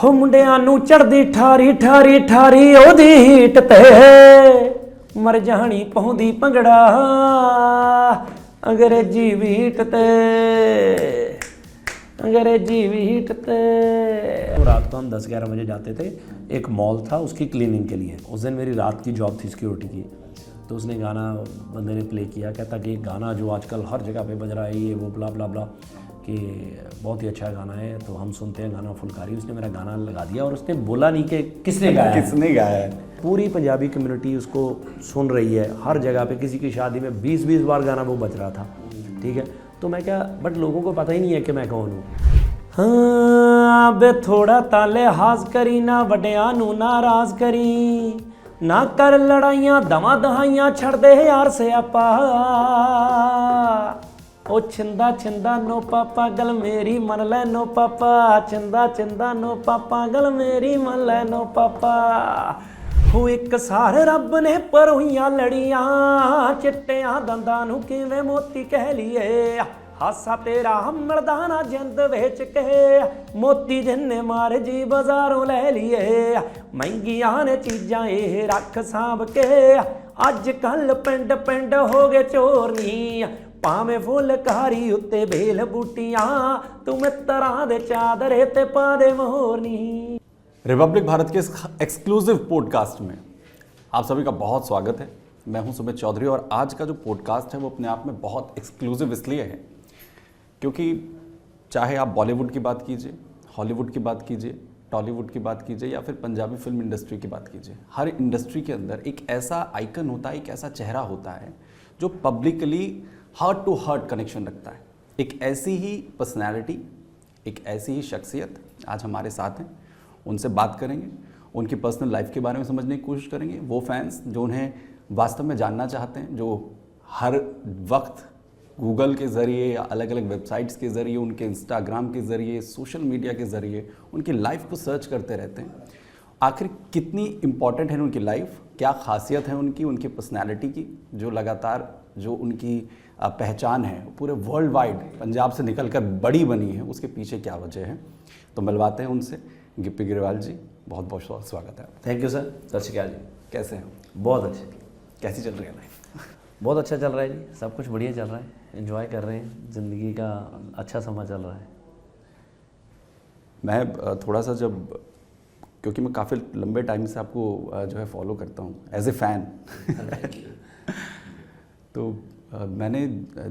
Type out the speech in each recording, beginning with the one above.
ਹੋ ਮੁੰਡਿਆਂ ਨੂੰ ਚੜਦੀ ਠਾਰੀ ਠਾਰੀ ਠਾਰੀ ਉਹਦੀ ਹੀਟ ਤੇ ਮਰ ਜਾਣੀ ਪਾਉਂਦੀ ਭੰਗੜਾ अंग्रेजी बीट ते अंग्रेजी बीट ते। रात को हम 10-11 बजे जाते थे, एक मॉल था उसकी क्लीनिंग के लिए। उस दिन मेरी रात की जॉब थी सिक्योरिटी की, तो उसने गाना बंदे ने प्ले किया, कहता कि गाना जो आजकल हर जगह पे बज रहा है ये वो ब्ला ब्ला ब्ला कि बहुत ही अच्छा गाना है, तो हम सुनते हैं गाना फुलकारी। उसने मेरा गाना लगा दिया और उसने बोला नहीं कि किसने गाया है। पूरी पंजाबी कम्युनिटी उसको सुन रही है हर जगह पे, किसी की शादी में 20-20 बार गाना वो बज रहा था, ठीक है। तो मैं क्या, बट लोगों को पता ही नहीं है कि मैं कौन हूँ। हाँ बे थोड़ा ताले हाज करी ना वड्डियां नू नाराज करी, ना कर लड़ाइयां दवा दहाइयां छड़ दे यार से आपा। ओ छिंदा छिंदा नो पापा गल मेरी मन ले नो पापा, छिंदा छिंदा नो पापा गल मेरी मन ले नो पापा। हो एक सार रब ने परोइयां लड़ियां, चिट्टियां दंदां नू किवें मोती कह लिए। हासा तेरा मर्दाना जिंद बेच के, मोती जिन्ने मारे जी बाजारों ले लिए। महंगियां ने चीजां ये रख सांभ के, अज कल पिंड पिंड हो गए चोरनी। भावें फुलकारी उत्ते बेल बूटियां, तू मित्तरां दे चादरे ते पा दे मोरनी। रिपब्लिक भारत के इस एक्सक्लूसिव पॉडकास्ट में आप सभी का बहुत स्वागत है। मैं हूं सुमित चौधरी और आज का जो पॉडकास्ट है वो अपने आप में बहुत एक्सक्लूसिव इसलिए है क्योंकि चाहे आप बॉलीवुड की बात कीजिए, हॉलीवुड की बात कीजिए, टॉलीवुड की बात कीजिए या फिर पंजाबी फिल्म इंडस्ट्री की बात कीजिए, हर इंडस्ट्री के अंदर एक ऐसा आइकन होता है, एक ऐसा चेहरा होता है जो publicly heart to heart connection रखता है। एक ऐसी ही पर्सनैलिटी, एक ऐसी ही शख्सियत आज हमारे साथ हैं। उनसे बात करेंगे, उनकी पर्सनल लाइफ के बारे में समझने की कोशिश करेंगे। वो फैंस जो उन्हें वास्तव में जानना चाहते हैं, जो हर वक्त गूगल के ज़रिए या अलग अलग वेबसाइट्स के ज़रिए, उनके इंस्टाग्राम के ज़रिए, सोशल मीडिया के ज़रिए उनकी लाइफ को सर्च करते रहते हैं। आखिर कितनी इम्पॉर्टेंट है उनकी लाइफ, क्या खासियत है उनकी पर्सनैलिटी की, जो लगातार जो उनकी पहचान है पूरे वर्ल्ड वाइड पंजाब से निकलकर बड़ी बनी है, उसके पीछे क्या वजह है। तो मिलवाते हैं उनसे। गिप्पी ग्रेवाल जी, बहुत बहुत स्वागत है। Thank you sir. सत श्री अकाल जी। कैसे हैं? बहुत अच्छे। कैसी चल रही है लाइफ? बहुत अच्छा चल रहा है जी, सब कुछ बढ़िया चल रहा है, एंजॉय कर रहे हैं, ज़िंदगी का अच्छा समय चल रहा है। मैं थोड़ा सा जब, क्योंकि मैं काफ़ी लंबे टाइम से आपको जो है फॉलो करता हूँ एज ए फ़ैन तो मैंने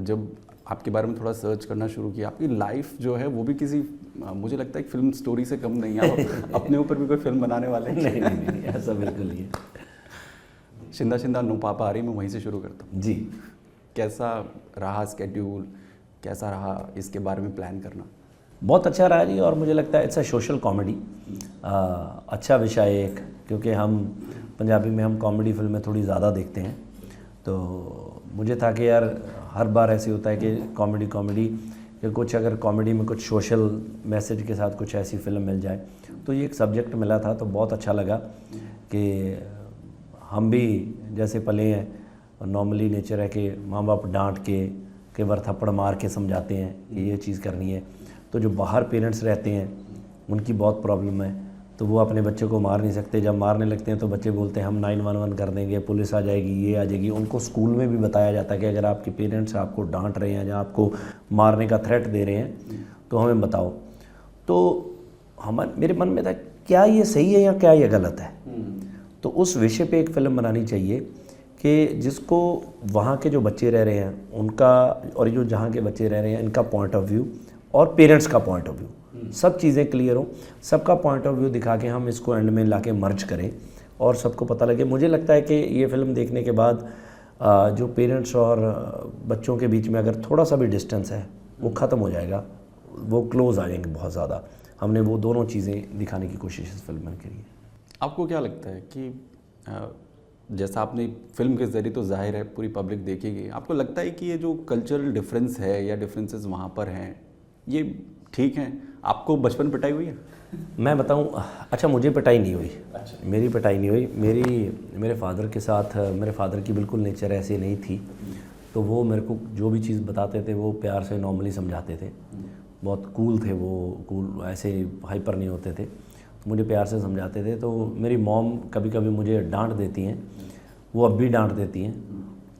जब आपके बारे में थोड़ा सर्च करना शुरू किया, आपकी लाइफ जो है वो भी किसी, मुझे लगता है एक फिल्म स्टोरी से कम नहीं है। आप अपने ऊपर भी कोई फिल्म बनाने वाले हैं? नहीं, ऐसा बिल्कुल नहीं है। छिंदा छिंदा नो पापा आ रही, मैं वहीं से शुरू करता हूँ जी। कैसा रहा स्केड्यूल, कैसा रहा इसके बारे में प्लान करना? बहुत अच्छा रहा जी, और मुझे लगता है इट्स अ सोशल कॉमेडी। अच्छा विषय है एक, क्योंकि हम पंजाबी में हम कॉमेडी फिल्में थोड़ी ज़्यादा देखते हैं, तो मुझे था कि यार हर बार ऐसे होता है कि कॉमेडी या कुछ, अगर कॉमेडी में कुछ सोशल मैसेज के साथ कुछ ऐसी फिल्म मिल जाए, तो ये एक सब्जेक्ट मिला था तो बहुत अच्छा लगा कि हम भी जैसे पले हैं, और नॉर्मली नेचर है कि माँ बाप डांट के कई बार थप्पड़ मार के समझाते हैं कि ये चीज़ करनी है, तो जो बाहर पेरेंट्स रहते हैं उनकी बहुत प्रॉब्लम है, तो वो अपने बच्चे को मार नहीं सकते। जब मारने लगते हैं तो बच्चे बोलते हैं हम 911 कर देंगे, पुलिस आ जाएगी, ये आ जाएगी। उनको स्कूल में भी बताया जाता है कि अगर आपके पेरेंट्स आपको डांट रहे हैं या आपको मारने का थ्रेट दे रहे हैं तो हमें बताओ। तो मेरे मन में था क्या ये सही है या क्या ये गलत है। तो उस विषय पे एक फ़िल्म बनानी चाहिए कि जिसको वहाँ के जो बच्चे रह रहे हैं उनका, और जो जहाँ के बच्चे रह रहे हैं इनका पॉइंट ऑफ व्यू और पेरेंट्स का पॉइंट ऑफ व्यू, सब चीज़ें क्लियर हो, सबका पॉइंट ऑफ व्यू दिखा के हम इसको एंड में लाके मर्ज करें और सबको पता लगे। मुझे लगता है कि ये फिल्म देखने के बाद जो पेरेंट्स और बच्चों के बीच में अगर थोड़ा सा भी डिस्टेंस है वो ख़त्म हो जाएगा, वो क्लोज आ जाएंगे बहुत ज़्यादा। हमने वो दोनों चीज़ें दिखाने की कोशिश इस फिल्म में करी है। आपको क्या लगता है कि जैसा आपने फिल्म के ज़रिए तो जाहिर है पूरी पब्लिक देखेगी, आपको लगता है कि ये जो कल्चरल डिफरेंस है या डिफरेंसेस वहाँ पर हैं ये ठीक हैं? आपको बचपन पिटाई हुई है? मैं बताऊं, अच्छा मुझे पिटाई नहीं हुई। अच्छा। मेरी पिटाई नहीं हुई। मेरे फादर के साथ, मेरे फादर की बिल्कुल नेचर ऐसी नहीं थी, तो वो मेरे को जो भी चीज़ बताते थे वो प्यार से नॉर्मली समझाते थे। बहुत कूल थे वो, कूल, ऐसे हाइपर नहीं होते थे। मुझे प्यार से समझाते थे। तो मेरी मॉम कभी कभी मुझे डांट देती हैं, वो अब भी डांट देती हैं,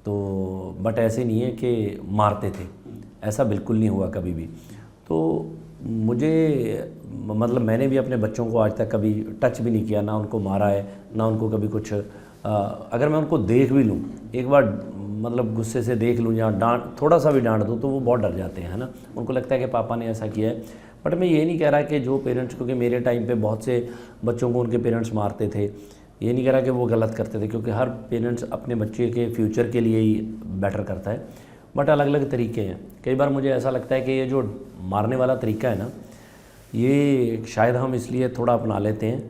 तो बट ऐसे नहीं है कि मारते थे, ऐसा बिल्कुल नहीं हुआ कभी भी। तो मुझे मतलब मैंने भी अपने बच्चों को आज तक कभी टच भी नहीं किया, ना उनको मारा है, ना उनको कभी कुछ अगर मैं उनको देख भी लूँ, एक बार मतलब गुस्से से देख लूँ या डांट थोड़ा सा भी डांट दूँ तो वो बहुत डर जाते हैं, है ना। उनको लगता है कि पापा ने ऐसा किया है। बट मैं ये नहीं कह रहा कि जो पेरेंट्स, क्योंकि मेरे टाइम पे बहुत से बच्चों को उनके पेरेंट्स मारते थे, ये नहीं कह रहा कि वो गलत करते थे, क्योंकि हर पेरेंट्स अपने बच्चे के फ्यूचर के लिए ही बेटर करता है। बट अलग अलग तरीके हैं। कई बार मुझे ऐसा लगता है कि ये जो मारने वाला तरीका है ना, ये शायद हम इसलिए थोड़ा अपना लेते हैं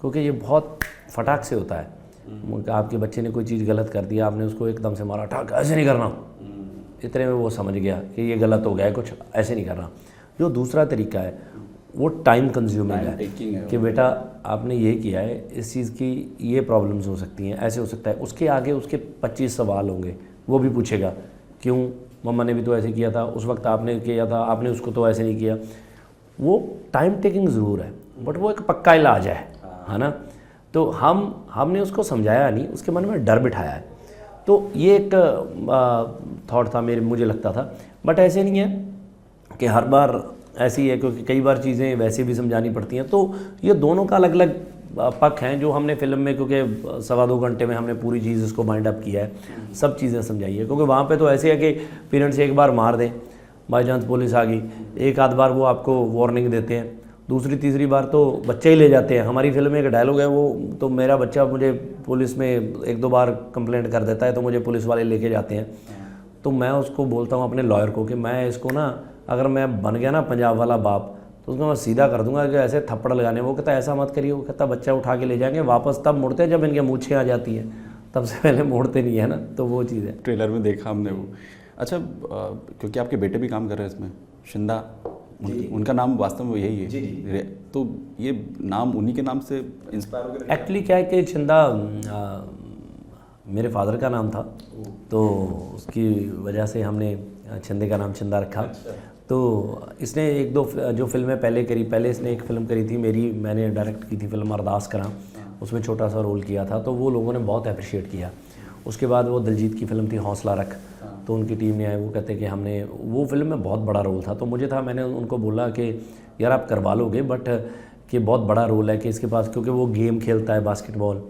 क्योंकि ये बहुत फटाक से होता है। आपके बच्चे ने कोई चीज़ गलत कर दिया, आपने उसको एकदम से मारा, ठाक ऐसे नहीं करना, इतने में वो समझ गया कि ये गलत हो गया है, कुछ ऐसे नहीं करना। जो दूसरा तरीका है वो टाइम कंज्यूमिंग है कि बेटा आपने ये किया है, इस चीज़ की ये प्रॉब्लम्स हो सकती हैं, ऐसे हो सकता है। उसके आगे उसके 25 सवाल होंगे, वो भी पूछेगा क्यों, मम्मा ने भी तो ऐसे किया था, उस वक्त आपने किया था, आपने उसको तो ऐसे नहीं किया। वो टाइम टेकिंग ज़रूर है, बट वो एक पक्का इलाज है ना। तो हमने उसको समझाया नहीं, उसके मन में डर बिठाया है। तो ये एक थॉट था मुझे लगता था। बट ऐसे नहीं है कि हर बार ऐसी है, क्योंकि कई बार चीज़ें वैसे भी समझानी पड़ती हैं। तो ये दोनों का अलग अलग पक्ष हैं जो हमने फिल्म में, क्योंकि 1.25 घंटे में हमने पूरी चीज़ इसको माइंड अप किया है, सब चीज़ें समझाई है। क्योंकि वहाँ पे तो ऐसे है कि पेरेंट्स एक बार मार दें, बाई चांस पुलिस आ गई, एक आध बार वो आपको वार्निंग देते हैं, दूसरी तीसरी बार तो बच्चे ही ले जाते हैं। हमारी फिल्म में एक डायलॉग है, वो तो मेरा बच्चा मुझे पुलिस में 1-2 बार कंप्लेंट कर देता है तो मुझे पुलिस वाले लेके जाते हैं। तो मैं उसको बोलता हूँ अपने लॉयर को कि मैं इसको ना, अगर मैं बन गया ना पंजाब वाला बाप, तो उसको मैं सीधा कर दूंगा कि ऐसे थप्पड़ लगाने। वो कहता ऐसा मत करिए, वो कहता बच्चा उठा के ले जाएंगे, वापस तब मुड़ते हैं जब इनके मूछें आ जाती हैं, तब से पहले मोड़ते नहीं है ना। तो वो चीज़ है, ट्रेलर में देखा हमने वो। अच्छा, क्योंकि आपके बेटे भी काम कर रहे हैं इसमें, शिंदा, उनका नाम वास्तव में यही है, तो ये नाम उन्हीं के नाम से इंस्पायर हो गया? एक्चुअली क्या है कि शिंदा मेरे फादर का नाम था, तो उसकी वजह से हमने शिंदे का नाम शिंदा रखा। तो इसने 1-2 जो फिल्में पहले इसने एक फ़िल्म करी थी मैंने डायरेक्ट की थी फिल्म अरदास करा, उसमें छोटा सा रोल किया था, तो वो लोगों ने बहुत अप्रिशिएट किया। उसके बाद वो दिलजीत की फ़िल्म थी हौसला रख, तो उनकी टीम ने आए, वो कहते कि हमने वो फिल्म में बहुत बड़ा रोल था। तो मुझे था, मैंने उनको बोला कि यार आप करवा लोगे, बट कि बहुत बड़ा रोल है कि इसके पास, क्योंकि वो गेम खेलता है बास्केटबॉल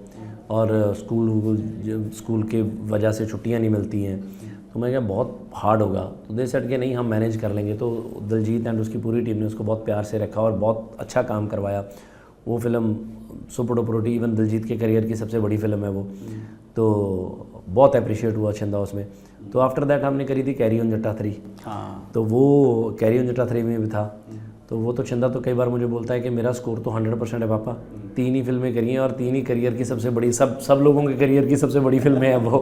और स्कूल के वजह से छुट्टियां नहीं मिलती हैं, तो मैं क्या बहुत हार्ड होगा। तो दे सेट के नहीं, हम मैनेज कर लेंगे। तो दिलजीत एंड उसकी पूरी टीम ने उसको बहुत प्यार से रखा और बहुत अच्छा काम करवाया। वो film super duper hit, even Diljit के करियर की सबसे बड़ी फिल्म है वो, तो बहुत अप्रिशिएट हुआ शिंदा उसमें। तो आफ्टर दैट हमने करी थी कैरी ऑन जट्टा 3, तो वो कैरी ऑन जट्टा 3 में भी था। तो वो तो शिंदा तो कई बार मुझे बोलता है कि मेरा स्कोर तो 100% है पापा, 3 ही फिल्में करी हैं और 3 ही करियर की सबसे बड़ी, सब लोगों के करियर की सबसे बड़ी फिल्में हैं वो।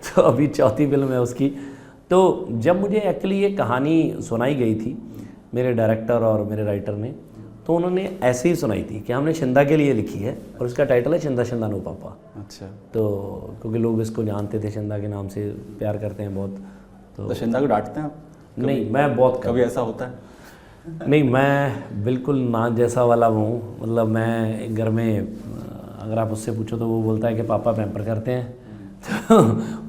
तो अभी 4थी फिल्म है उसकी। तो जब मुझे एक्चुअली ये कहानी सुनाई गई थी मेरे डायरेक्टर और मेरे राइटर ने, तो उन्होंने ऐसे ही सुनाई थी कि हमने शिंदा के लिए लिखी है और उसका टाइटल है शिंदा शिंदा नो पापा। अच्छा, तो क्योंकि लोग इसको जानते थे, शिंदा के नाम से प्यार करते हैं बहुत। तो शिंदा को डांटते हैं आप? नहीं, मैं बहुत कभी ऐसा होता है? नहीं, मैं बिल्कुल ना जैसा वाला हूँ। मतलब मैं घर में अगर आप उससे पूछो तो वो बोलता है कि पापा पैम्पर करते हैं, तो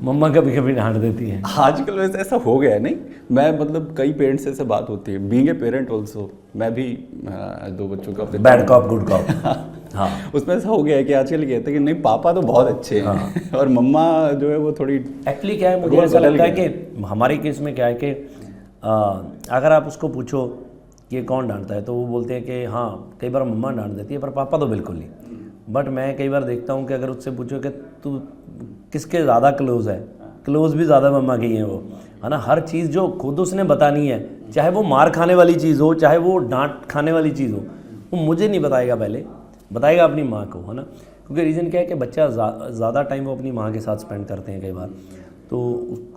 मम्मा कभी कभी डांट देती हैं। आजकल वैसे ऐसा हो गया है, नहीं? मैं मतलब कई पेरेंट्स से ऐसे बात होती है, बीइंग ए पेरेंट ऑल्सो, मैं भी 2 बच्चों का बैड कॉप गुड कॉप। हाँ, उसमें ऐसा हो गया है कि आजकल कहते हैं कि नहीं पापा तो बहुत अच्छे हैं और मम्मा जो है वो थोड़ी। एक्चुअली क्या है, मुझे ऐसा लगता है कि हमारे केस में क्या है कि अगर आप उसको पूछो कि कौन डांटता है, तो वो बोलते हैं कि हाँ कई बार मम्मा डांट देती है, पर पापा तो बिल्कुल नहीं। बट मैं कई बार देखता हूँ कि अगर उससे पूछो कि तू किसके ज़्यादा क्लोज़ है, क्लोज़ भी ज़्यादा मम्मा की हैं वो, है ना। हर चीज़ जो खुद उसने बतानी है, चाहे वो मार खाने वाली चीज़ हो, चाहे वो डांट खाने वाली चीज़ हो, वो मुझे नहीं बताएगा, पहले बताएगा अपनी माँ को, है ना। क्योंकि रीज़न क्या है कि बच्चा ज़्यादा टाइम वो अपनी माँ के साथ स्पेंड करते हैं कई बार, तो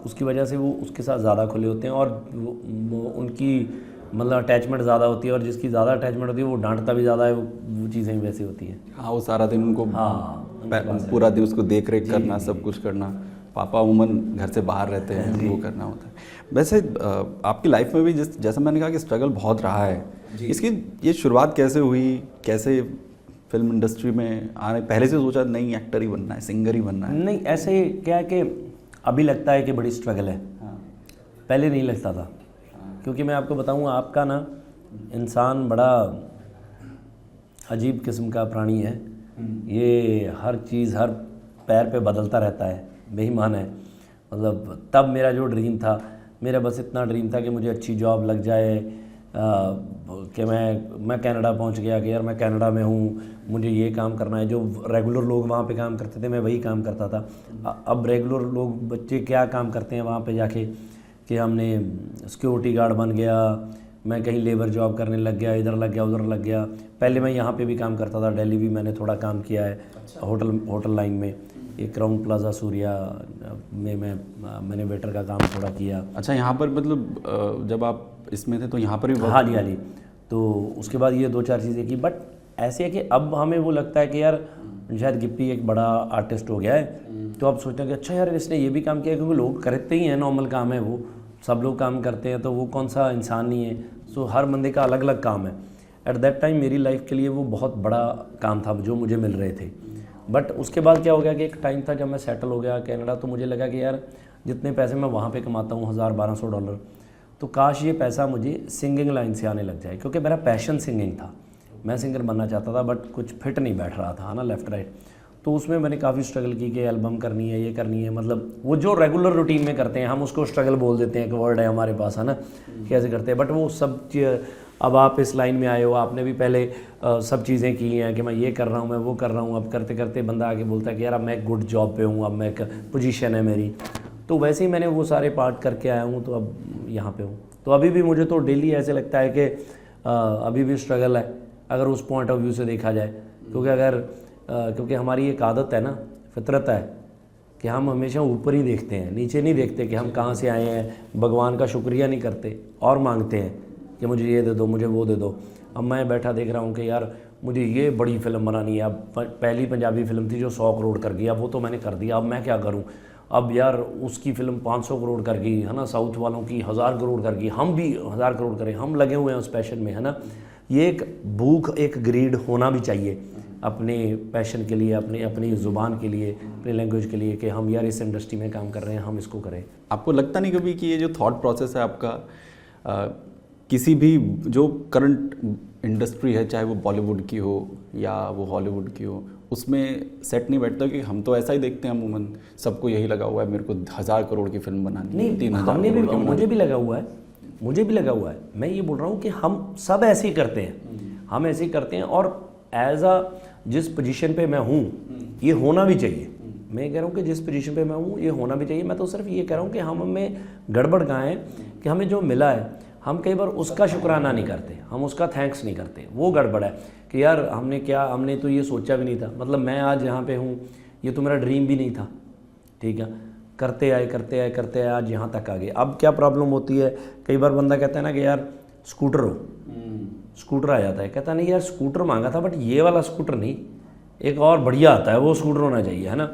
उसकी वजह से वो उसके साथ ज़्यादा खुले होते हैं और वो उनकी मतलब अटैचमेंट ज़्यादा होती है, और जिसकी ज़्यादा अटैचमेंट होती है वो डांटता भी ज़्यादा है, वो चीज़ें ही वैसी होती हैं। हाँ, वो सारा दिन उनको, हाँ, पूरा दिन उसको देख रेख करना, सब कुछ करना। पापा उमन घर से बाहर रहते हैं, वो करना होता है। वैसे आपकी लाइफ में भी जैसा मैंने कहा कि स्ट्रगल बहुत रहा है, इसकी ये शुरुआत कैसे हुई, कैसे फिल्म इंडस्ट्री में आने पहले से सोचा नहीं एक्टर ही बनना है, सिंगर ही बनना है? नहीं, ऐसे क्या है कि अभी लगता है कि बड़ी स्ट्रगल है, पहले नहीं लगता था। क्योंकि मैं आपको बताऊँ, आपका ना इंसान बड़ा अजीब किस्म का प्राणी है। ये हर चीज़ हर पैर पे बदलता रहता है, बेईमान है। मतलब तब मेरा जो ड्रीम था, मेरा बस इतना ड्रीम था कि मुझे अच्छी जॉब लग जाए, कि मैं कनाडा पहुंच गया कि यार मैं कनाडा में हूँ, मुझे ये काम करना है। जो रेगुलर लोग वहाँ पे काम करते थे मैं वही काम करता था। अब रेगुलर लोग बच्चे क्या काम करते हैं वहाँ पे जाके, कि हमने सिक्योरिटी गार्ड बन गया, मैं कहीं लेबर जॉब करने लग गया, इधर लग गया उधर लग गया। पहले मैं यहाँ पे भी काम करता था, दिल्ली भी मैंने थोड़ा काम किया है। अच्छा। होटल लाइन में, एक क्राउन प्लाजा सूर्या में मैंने वेटर का काम थोड़ा किया। अच्छा, यहाँ पर मतलब जब आप इसमें थे तो यहाँ पर भी हाल ही तो उसके बाद ये 2-4 चीज़ें की। बट ऐसे है कि अब हमें वो लगता है कि यार शायद गिप्पी एक बड़ा आर्टिस्ट हो गया है, तो आप सोचते हैं कि अच्छा यार इसने ये भी काम किया, क्योंकि लोग करते ही हैं, नॉर्मल काम है वो, सब लोग काम करते हैं, तो वो कौन सा इंसान नहीं है। सो हर बंदे का अलग अलग काम है। एट दैट टाइम मेरी लाइफ के लिए वो बहुत बड़ा काम था जो मुझे मिल रहे थे। बट उसके बाद क्या हो गया कि एक टाइम था जब मैं सेटल हो गया कनाडा, तो मुझे लगा कि यार जितने पैसे मैं वहाँ पे कमाता हूँ $1000-1200, तो काश ये पैसा मुझे सिंगिंग लाइन से आने लग जाए, क्योंकि मेरा पैशन सिंगिंग था। मैं सिंगर बनना चाहता था, बट कुछ फिट नहीं बैठ रहा था ना, लेफ़्ट राइट। तो उसमें मैंने काफ़ी स्ट्रगल की कि एल्बम करनी है, ये करनी है, मतलब वो जो रेगुलर रूटीन में करते हैं हम उसको स्ट्रगल बोल देते हैं, कि वर्ड है हमारे पास, है ना, कैसे करते हैं। बट वो सब अब आप इस लाइन में आए हो, आपने भी पहले सब चीज़ें की हैं कि मैं ये कर रहा हूँ, मैं वो कर रहा हूँ। अब करते करते बंदा आगे बोलता है कि यार अब मैं एक गुड जॉब पे हूँ, अब मैं एक पोजीशन है मेरी। तो वैसे ही मैंने वो सारे पार्ट करके आया हूँ, तो अब यहाँ पे हूँ। तो अभी भी मुझे तो डेली ऐसे लगता है कि अभी भी स्ट्रगल है, अगर उस पॉइंट ऑफ व्यू से देखा जाए। क्योंकि हमारी एक आदत है ना, फितरत है, कि हम हमेशा ऊपर ही देखते हैं, नीचे नहीं देखते कि हम कहाँ से आए हैं। भगवान का शुक्रिया नहीं करते और मांगते हैं कि मुझे ये दे दो, मुझे वो दे दो। अब मैं बैठा देख रहा हूँ कि यार मुझे ये बड़ी फिल्म बनानी है। अब पहली पंजाबी फिल्म थी जो 100 करोड़ कर गई, अब वो तो मैंने कर दिया, अब मैं क्या करूँ। अब यार उसकी फिल्म 500 करोड़ कर गई, है ना, साउथ वालों की 1000 करोड़ कर गई, हम भी 1000 करोड़ करें। हम लगे हुए हैं उस पैशन में, है ना। ये एक भूख, एक ग्रीड होना भी चाहिए अपने पैशन के लिए, अपनी ज़ुबान के लिए, अपनी लैंग्वेज के लिए, कि हम यार इस इंडस्ट्री में काम कर रहे हैं, हम इसको करें। आपको लगता नहीं कभी कि ये जो थॉट प्रोसेस है आपका, किसी भी जो करंट इंडस्ट्री है, चाहे वो बॉलीवुड की हो या वो हॉलीवुड की हो, उसमें सेट नहीं बैठता कि हम तो ऐसा ही देखते हैं अमूमन, सबको यही लगा हुआ है मेरे को 1000 करोड़ की फिल्म बनानी है, 3000 करोड़ की। मुझे भी लगा हुआ है, मैं ये बोल रहा हूँ कि हम सब ऐसे ही करते हैं, हम ऐसे ही करते हैं। और एज जिस पोजीशन पे मैं हूँ ये होना भी चाहिए। मैं कह रहा हूँ कि जिस पोजीशन पे मैं हूँ ये होना भी चाहिए। मैं तो सिर्फ ये कह रहा हूँ कि हम हमें गड़बड़ कहाँ है कि हमें जो मिला है हम कई बार उसका शुक्राना नहीं करते, हम उसका थैंक्स नहीं करते। वो गड़बड़ है कि यार हमने तो ये सोचा भी नहीं था। मतलब मैं आज यहाँ पे हूँ, ये तो मेरा ड्रीम भी नहीं था, ठीक है। करते आए आज यहाँ तक आ गए। अब क्या प्रॉब्लम होती है, कई बार बंदा कहता है ना कि यार स्कूटर हो, स्कूटर आ जाता है, कहता नहीं यार स्कूटर मांगा था बट ये वाला स्कूटर नहीं, एक और बढ़िया आता है वो स्कूटर होना चाहिए, है ना।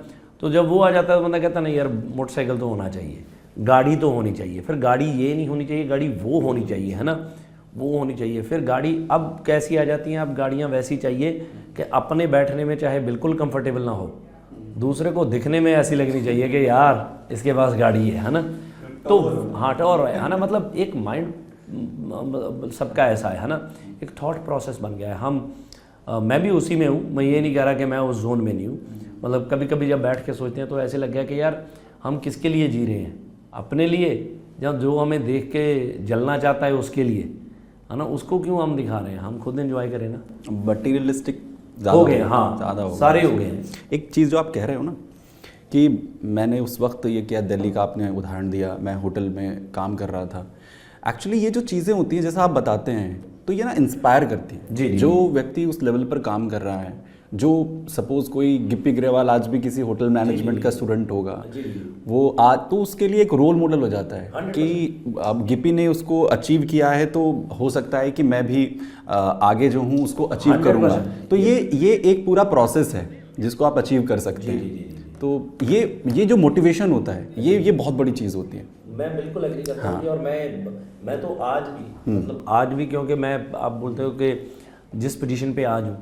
तो जब वो आ जाता है तो बंदा कहता नहीं यार मोटरसाइकिल तो होना चाहिए, गाड़ी तो होनी चाहिए। फिर गाड़ी ये नहीं होनी चाहिए, गाड़ी वो होनी चाहिए, है ना, वो होनी चाहिए। फिर गाड़ी अब कैसी आ जाती हैं, अब गाड़ियाँ वैसी चाहिए कि अपने बैठने में चाहे बिल्कुल कंफर्टेबल ना हो, दूसरे को दिखने में ऐसी लगनी चाहिए कि यार इसके पास गाड़ी है ना। तो हाँ, और है ना, मतलब एक माइंड सबका ऐसा है ना, एक थॉट प्रोसेस बन गया है। मैं भी उसी में हूँ, मैं ये नहीं कह रहा कि मैं उस जोन में नहीं हूँ। मतलब कभी कभी जब बैठ के सोचते हैं तो ऐसे लग गया कि यार हम किसके लिए जी रहे हैं, अपने लिए, जब जो हमें देख के जलना चाहता है उसके लिए, है ना, उसको क्यों हम दिखा रहे हैं, हम खुद एंजॉय करें ना। मटीरियलिस्टिक हो गए, हाँ, ज़्यादा हो सारे हो गए हैं। एक चीज़ जो आप कह रहे हो ना कि मैंने उस वक्त ये किया, दिल्ली का आपने उदाहरण दिया, मैं होटल में काम कर रहा था। एक्चुअली ये जो चीज़ें होती हैं जैसा आप बताते हैं तो ये ना इंस्पायर करती है। जी। जो व्यक्ति उस लेवल पर काम कर रहा है, जो सपोज कोई गिप्पी ग्रेवाल आज भी किसी होटल मैनेजमेंट का स्टूडेंट होगा, वो आज तो उसके लिए एक रोल मॉडल हो जाता है कि अब गिप्पी ने उसको अचीव किया है तो हो सकता है कि मैं भी आगे जो हूँ उसको अचीव करूँगा। तो ये एक पूरा प्रोसेस है जिसको आप अचीव कर सकते हैं। तो ये जो मोटिवेशन होता है ये बहुत बड़ी चीज़ होती है। मैं बिल्कुल एग्री करता हूँ। और मैं तो आज भी, मतलब आज भी, क्योंकि मैं, आप बोलते हो कि जिस पोजीशन पे आज हूँ,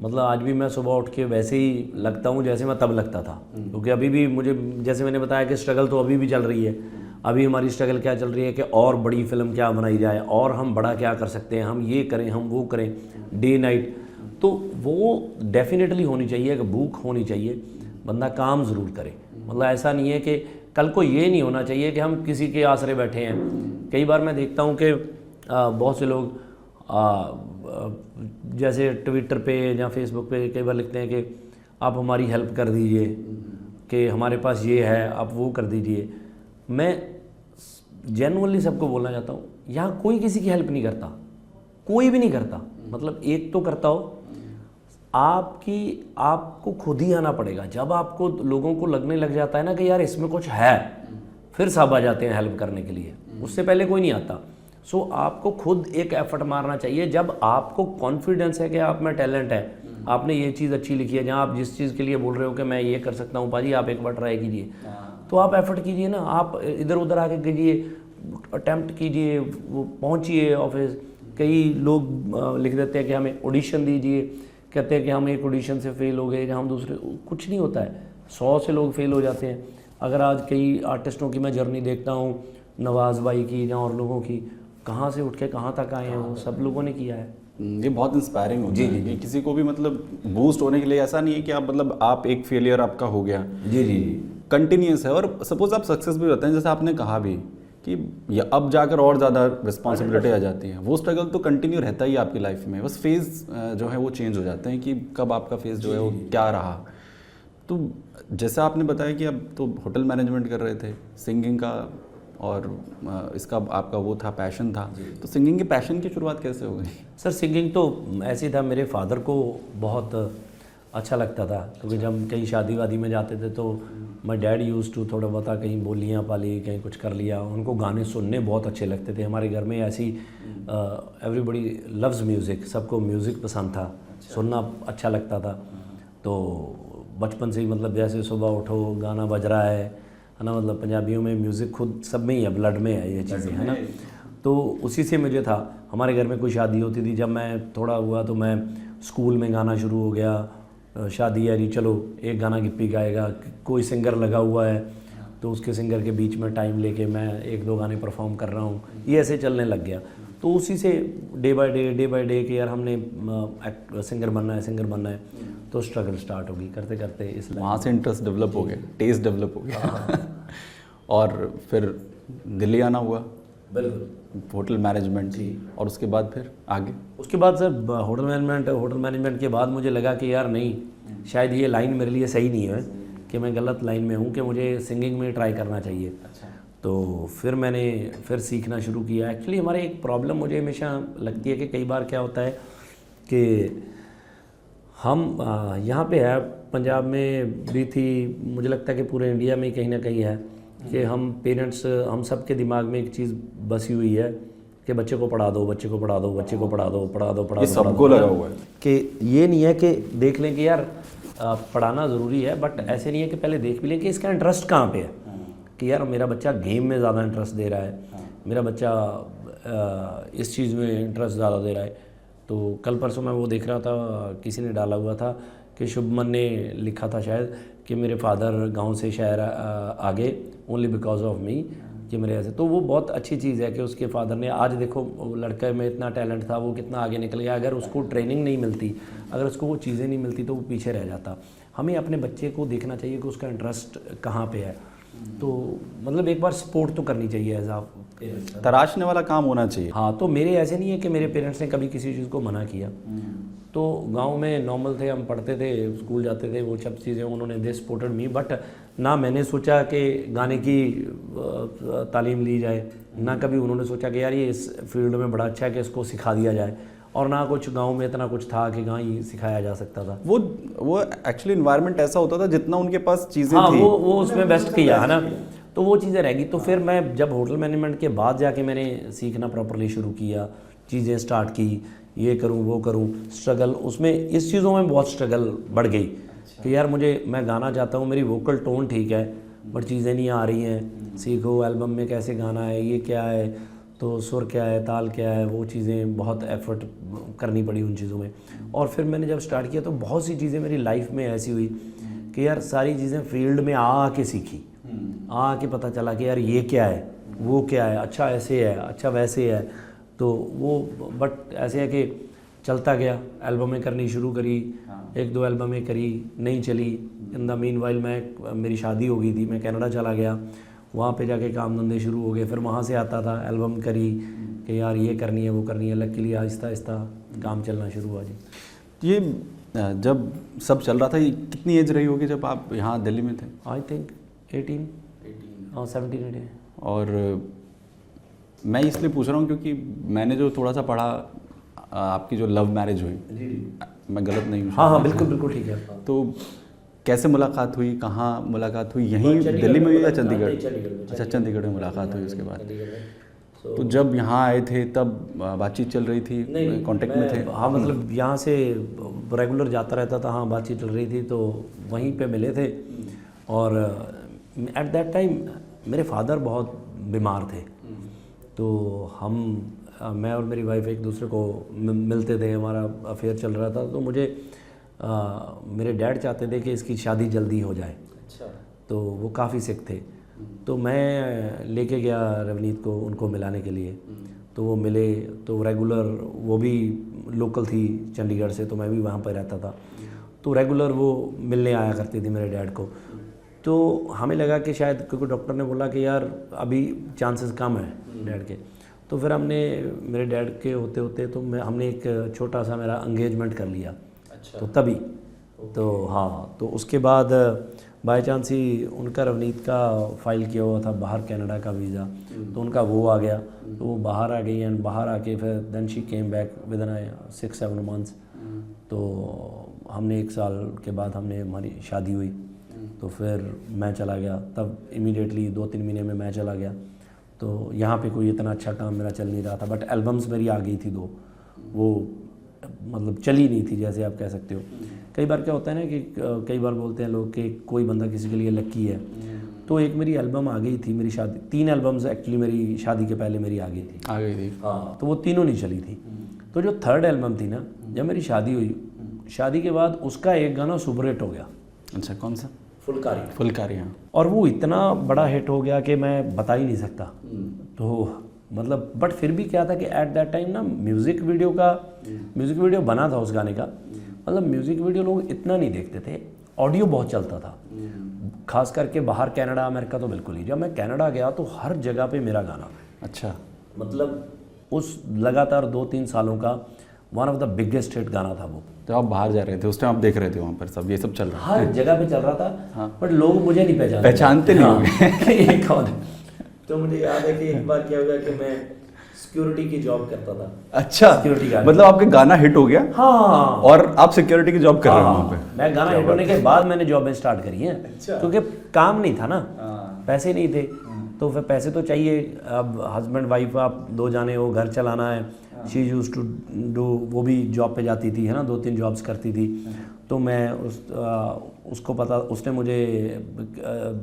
मतलब आज भी मैं सुबह उठ के वैसे ही लगता हूँ जैसे मैं तब लगता था, क्योंकि अभी भी मुझे, जैसे मैंने बताया कि स्ट्रगल तो अभी भी चल रही है। अभी हमारी स्ट्रगल क्या चल रही है कि और बड़ी फिल्म क्या बनाई जाए, और हम बड़ा क्या कर सकते हैं, हम ये करें, हम वो करें, डे नाइट। तो वो डेफिनेटली होनी चाहिए कि भूख होनी चाहिए, बंदा काम ज़रूर करे। मतलब ऐसा नहीं है कि कल को ये नहीं होना चाहिए कि हम किसी के आसरे बैठे हैं। कई बार मैं देखता हूँ कि बहुत से लोग जैसे ट्विटर पे या फेसबुक पे कई बार लिखते हैं कि आप हमारी हेल्प कर दीजिए, कि हमारे पास ये है आप वो कर दीजिए। मैं जेन्युइनली सबको बोलना चाहता हूँ, यहाँ कोई किसी की हेल्प नहीं करता, कोई भी नहीं करता। मतलब एक तो करता हो, आपको खुद ही आना पड़ेगा। जब आपको लोगों को लगने लग जाता है ना कि यार इसमें कुछ है, फिर सब आ जाते हैं हेल्प करने के लिए, उससे पहले कोई नहीं आता। सो आपको खुद एक एफर्ट मारना चाहिए। जब आपको कॉन्फिडेंस है कि आप में टैलेंट है, आपने ये चीज़ अच्छी लिखी है, जहाँ आप जिस चीज़ के लिए बोल रहे हो कि मैं ये कर सकता हूँ पाजी, आप एक बार ट्राई कीजिए, तो आप एफर्ट कीजिए ना, आप इधर उधर आके कीजिए, अटैम्प्ट कीजिए, वो पहुँचिए ऑफिस। कई लोग लिख देते हैं कि हमें ऑडिशन दीजिए, कहते हैं कि हम एक ऑडिशन से फेल हो गए, जहाँ हम दूसरे, कुछ नहीं होता है, 100 से लोग फेल हो जाते हैं। अगर आज कई आर्टिस्टों की मैं जर्नी देखता हूँ, नवाज़ भाई की या और लोगों की, कहाँ से उठ के कहाँ तक आए हैं, वो सब लोगों ने किया है। ये बहुत इंस्पायरिंग होता है कि किसी को भी मतलब बूस्ट होने के लिए ऐसा नहीं है कि आप मतलब आप एक फेलियर आपका हो गया, जी जी, कंटिन्यूस है। और सपोज आप सक्सेस भी होते हैं, जैसे आपने कहा भी कि अब जाकर और ज़्यादा रिस्पॉन्सिबिलिटी आ जाती है, वो स्ट्रगल तो कंटिन्यू रहता ही आपकी लाइफ में, बस फेज़ जो है वो चेंज हो जाते हैं कि कब आपका फेज़ जो है वो क्या रहा। तो जैसा आपने बताया कि अब तो होटल मैनेजमेंट कर रहे थे, सिंगिंग का और इसका आपका वो था, पैशन था, तो सिंगिंग के पैशन की शुरुआत कैसे हो गई? सर सिंगिंग तो ऐसे ही था, मेरे फादर को बहुत अच्छा लगता था, क्योंकि जब कहीं शादी वादी में जाते थे तो माई डैड यूज़ टू थोड़ा बहुत कहीं बोलियाँ पाली, कहीं कुछ कर लिया। उनको गाने सुनने बहुत अच्छे लगते थे। हमारे घर में ऐसी एवरीबडी लव्स म्यूज़िक, सबको म्यूज़िक पसंद था, सुनना अच्छा लगता था। तो बचपन से ही मतलब जैसे सुबह उठो गाना बज रहा है ना, मतलब पंजाबियों में म्यूज़िक खुद सब में ही है, ब्लड में है ये चीज़ें, है ना। तो उसी से मुझे था। हमारे घर में कोई शादी होती थी, जब मैं थोड़ा हुआ तो मैं स्कूल में गाना शुरू हो गया, शादी है जी चलो एक गाना गिप्पी गाएगा, कोई सिंगर लगा हुआ है तो उसके सिंगर के बीच में टाइम लेके मैं 1-2 गाने परफॉर्म कर रहा हूँ, ये ऐसे चलने लग गया। तो उसी से डे बाय डे कि यार हमने सिंगर बनना है, तो स्ट्रगल स्टार्ट होगी करते करते, इस वहाँ से इंटरेस्ट डेवलप हो गया, टेस्ट डेवलप हो गया और फिर दिल्ली आना हुआ, बिल्कुल होटल मैनेजमेंट जी, और उसके बाद फिर आगे? उसके बाद सर होटल मैनेजमेंट के बाद मुझे लगा कि यार नहीं, शायद ये लाइन मेरे लिए सही नहीं है, कि मैं गलत लाइन में हूँ, कि मुझे सिंगिंग में ट्राई करना चाहिए। तो फिर मैंने फिर सीखना शुरू किया। एक्चुअली हमारे एक प्रॉब्लम मुझे हमेशा लगती है कि कई बार क्या होता है कि हम यहाँ पे है, पंजाब में भी थी, मुझे लगता है कि पूरे इंडिया में कहीं ना कहीं है कि हम पेरेंट्स, हम सब के दिमाग में एक चीज़ बसी हुई है कि बच्चे को पढ़ा दो, बच्चे को पढ़ा दो, बच्चे को पढ़ा दो, ये सबको लगा हुआ है कि ये नहीं है कि देख लें कि यार पढ़ाना ज़रूरी है, बट ऐसे नहीं है कि पहले देख भी लें कि इसका इंटरेस्ट कहाँ पे है, कि यार मेरा बच्चा गेम में ज़्यादा इंटरेस्ट दे रहा है, मेरा बच्चा इस चीज़ में इंटरेस्ट ज़्यादा दे रहा है। तो कल परसों मैं वो देख रहा था, किसी ने डाला हुआ था कि शुभमन ने लिखा था शायद कि मेरे फादर गांव से शहर आ गए ओनली बिकॉज ऑफ मी, कि मेरे ऐसे। तो वो बहुत अच्छी चीज़ है कि उसके फादर ने, आज देखो लड़के में इतना टैलेंट था, वो कितना आगे निकल गया। अगर उसको ट्रेनिंग नहीं मिलती, अगर उसको वो चीज़ें नहीं मिलती तो वो पीछे रह जाता। हमें अपने बच्चे को देखना चाहिए कि उसका इंटरेस्ट कहाँ पे है। तो मतलब एक बार सपोर्ट तो करनी चाहिए एज आ पेरेंट्स, तराशने वाला काम होना चाहिए। हाँ, तो मेरे ऐसे नहीं है कि मेरे पेरेंट्स ने कभी किसी चीज़ को मना किया। तो गांव में नॉर्मल थे, हम पढ़ते थे, स्कूल जाते थे, वो सब चीज़ें उन्होंने दे सपोर्टेड मी। बट ना मैंने सोचा कि गाने की तालीम ली जाए, ना कभी उन्होंने सोचा कि यार ये इस फील्ड में बड़ा अच्छा है कि इसको सिखा दिया जाए, और ना कुछ गांव में इतना कुछ था कि गाँव ही सिखाया जा सकता था। वो एक्चुअली इन्वायरमेंट ऐसा होता था जितना उनके पास चीज़ें हाँ, थी वो उसमें बेस्ट किया है ना, तो वो चीज़ें रहेगी। तो फिर मैं जब होटल मैनेजमेंट के बाद जाके मैंने सीखना प्रॉपरली शुरू किया, चीज़ें स्टार्ट की, ये करूँ वो करूँ, स्ट्रगल उसमें, इस चीज़ों में बहुत स्ट्रगल बढ़ गई कि यार मैं गाना चाहता हूँ, मेरी वोकल टोन ठीक है बट चीज़ें नहीं आ रही हैं, सीखो एल्बम में कैसे गाना है, ये क्या है। तो सुर क्या है, ताल क्या है, वो चीज़ें बहुत एफर्ट करनी पड़ी उन चीज़ों में। और फिर मैंने जब स्टार्ट किया तो बहुत सी चीज़ें मेरी लाइफ में ऐसी हुई कि यार सारी चीज़ें फील्ड में आके सीखी, आके पता चला कि यार ये क्या है, वो क्या है, अच्छा ऐसे है, अच्छा वैसे है। तो वो बट ऐसे है कि चलता गया, एल्बमें करनी शुरू करी, एक दो एल्बमें करी, नहीं चली। इन द मीन वाइल मेरी शादी हो गई थी, मैं कनाडा चला गया, वहाँ पे जाके काम धंधे शुरू हो गए। फिर वहाँ से आता था, एल्बम करी कि यार ये करनी है, वो करनी है। लकीली आहिस्ता आहिस्ता काम चलना शुरू हुआ जी। ये जब सब चल रहा था, ये कितनी एज रही होगी जब आप यहाँ दिल्ली में थे? आई थिंक 18 और 17 18। और मैं इसलिए पूछ रहा हूँ क्योंकि मैंने जो थोड़ा सा पढ़ा, आपकी जो लव मैरिज हुई, मैं गलत नहीं हूँ? हाँ हाँ, बिल्कुल बिल्कुल ठीक है। तो कैसे मुलाकात हुई, कहाँ मुलाकात हुई? यहीं दिल्ली में हुई या चंडीगढ़? अच्छा, चंडीगढ़ में मुलाकात हुई उसके बाद। तो जब यहाँ आए थे तब बातचीत चल रही थी, कांटेक्ट में थे? हाँ, मतलब यहाँ से रेगुलर जाता रहता था, हाँ बातचीत चल रही थी, तो वहीं पे मिले थे। और एट दैट टाइम मेरे फादर बहुत बीमार थे, तो मैं और मेरी वाइफ एक दूसरे को मिलते थे, हमारा अफेयर चल रहा था। तो मुझे मेरे डैड चाहते थे कि इसकी शादी जल्दी हो जाए। अच्छा। तो वो काफ़ी सिक थे, तो मैं लेके गया रवनीत को उनको मिलाने के लिए। तो वो मिले, तो रेगुलर, वो भी लोकल थी चंडीगढ़ से, तो मैं भी वहाँ पर रहता था, तो रेगुलर वो मिलने आया करती थी मेरे डैड को। तो हमें लगा कि शायद, क्योंकि डॉक्टर ने बोला कि यार अभी चांसेस कम है डैड के, तो फिर हमने मेरे डैड के होते होते तो हमने एक छोटा सा मेरा एंगेजमेंट कर लिया। अच्छा। तो तभी तो हाँ, तो उसके बाद बाय चांस ही उनका रवनीत का फाइल किया हुआ था बाहर कनाडा का वीज़ा, तो उनका वो आ गया, तो वो बाहर आ गई। एंड बाहर आके फिर then she came back within 6-7 months. तो हमने 1 साल के बाद हमारी शादी हुई। तो फिर मैं चला गया, तब इमीडिएटली 2-3 महीने में मैं चला गया। तो यहाँ पे कोई इतना अच्छा काम मेरा चल नहीं रहा था, बट एल्बम्स मेरी आ गई थी 2, वो मतलब चली नहीं थी, जैसे आप कह सकते हो। कई बार क्या होता है ना कि कई बार बोलते हैं लोग कि कोई बंदा किसी के लिए लकी है, तो एक मेरी एल्बम आ गई थी, मेरी शादी 3 एल्बम्स एक्चुअली मेरी शादी के पहले मेरी आ गई थी। हाँ, तो वो तीनों नहीं चली थी। तो जो 3rd एल्बम थी ना, जब मेरी शादी हुई, शादी के बाद उसका एक गाना सुपर हिट हो गया। अच्छा, कौन सा? फुलकारी। फुलकारी, हाँ। और वो इतना बड़ा हिट हो गया कि मैं बता ही नहीं सकता। तो मतलब बट फिर भी क्या था कि एट दैट टाइम ना म्यूज़िक वीडियो बना था उस गाने का, मतलब म्यूज़िक वीडियो लोग इतना नहीं देखते थे, ऑडियो बहुत चलता था, खास करके बाहर कनाडा अमेरिका तो बिल्कुल ही। जब मैं कनाडा गया तो हर जगह पे मेरा गाना, अच्छा, मतलब उस लगातार 2-3 सालों का one of the biggest hit गाना था वो। तो आप बाहर जा रहे थे उस टाइम, आप देख रहे थे वहाँ पर सब ये सब चल रहा हर जगह पे चल रहा था। हाँ। बट लोग मुझे नहीं पहचानते नहीं होंगे कि ये कौन है। तो मुझे याद है कि एक बार क्या हुआ कि मैं सिक्योरिटी की जॉब करता था। अच्छा, सिक्योरिटी गार्ड। मतलब आपके गाना हिट हो गया, हाँ, और आप सिक्योरिटी की जॉब कर रहे हो वहाँ पे? मैं गाना हिट होने के बाद मैंने जॉब स्टार्ट करी है। अच्छा। क्योंकि काम नहीं था ना, हाँ। पैसे नहीं थे, तो फिर पैसे तो चाहिए। अब हस्बैंड वाइफ आप 2 जाने हो, घर चलाना है। शी यूज्ड टू डू, वो भी जॉब पे जाती थी, है ना, 2-3 जॉब्स करती थी। तो मैं उसको पता, उसने मुझे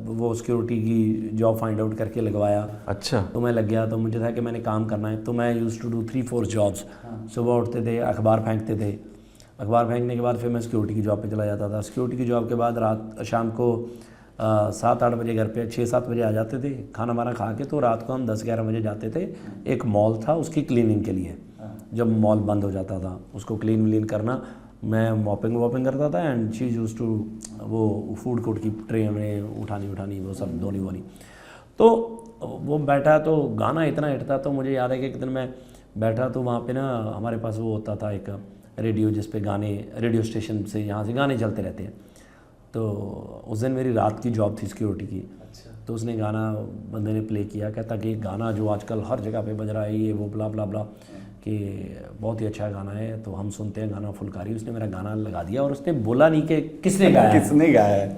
वो सिक्योरिटी की जॉब फाइंड आउट करके लगवाया। अच्छा, तो मैं लग गया, तो मुझे था कि मैंने काम करना है, तो मैं यूज्ड टू डू 3-4 जॉब्स। सुबह उठते थे, अखबार फेंकते थे, अखबार फेंकने के बाद फिर मैं सिक्योरिटी की जॉब पे चला जाता था। सिक्योरिटी की जॉब के बाद शाम को 7-8 बजे घर पे 6-7 बजे आ जाते थे, खाना वाना खा के। तो रात को हम 10-11 बजे जाते थे, एक मॉल था उसकी क्लीनिंग के लिए। जब मॉल बंद हो जाता था उसको क्लीन व्लीन करना, मैं मॉपिंग वॉपिंग करता था। एंड शी यूज्ड टू वो फूड कोर्ट की ट्रे में उठानी वो सब धोनी वोनी। तो वो बैठा, तो गाना इतना हिट था। तो मुझे याद है कि एक दिन मैं बैठा, तो वहाँ पे ना हमारे पास वो होता था एक रेडियो, जिस पे गाने, रेडियो स्टेशन से यहाँ से गाने चलते रहते हैं। तो उस दिन मेरी रात की जॉब थी सिक्योरिटी की। अच्छा। तो उसने गाना, बंदे ने प्ले किया, कहता कि गाना जो आजकल हर जगह पे बज रहा है, ये वो ब्ला ब्ला ब्ला, कि बहुत ही अच्छा गाना है, तो हम सुनते हैं गाना फुलकारी। उसने मेरा गाना लगा दिया, और उसने बोला नहीं कि किसने गाया है। किसने गाया है।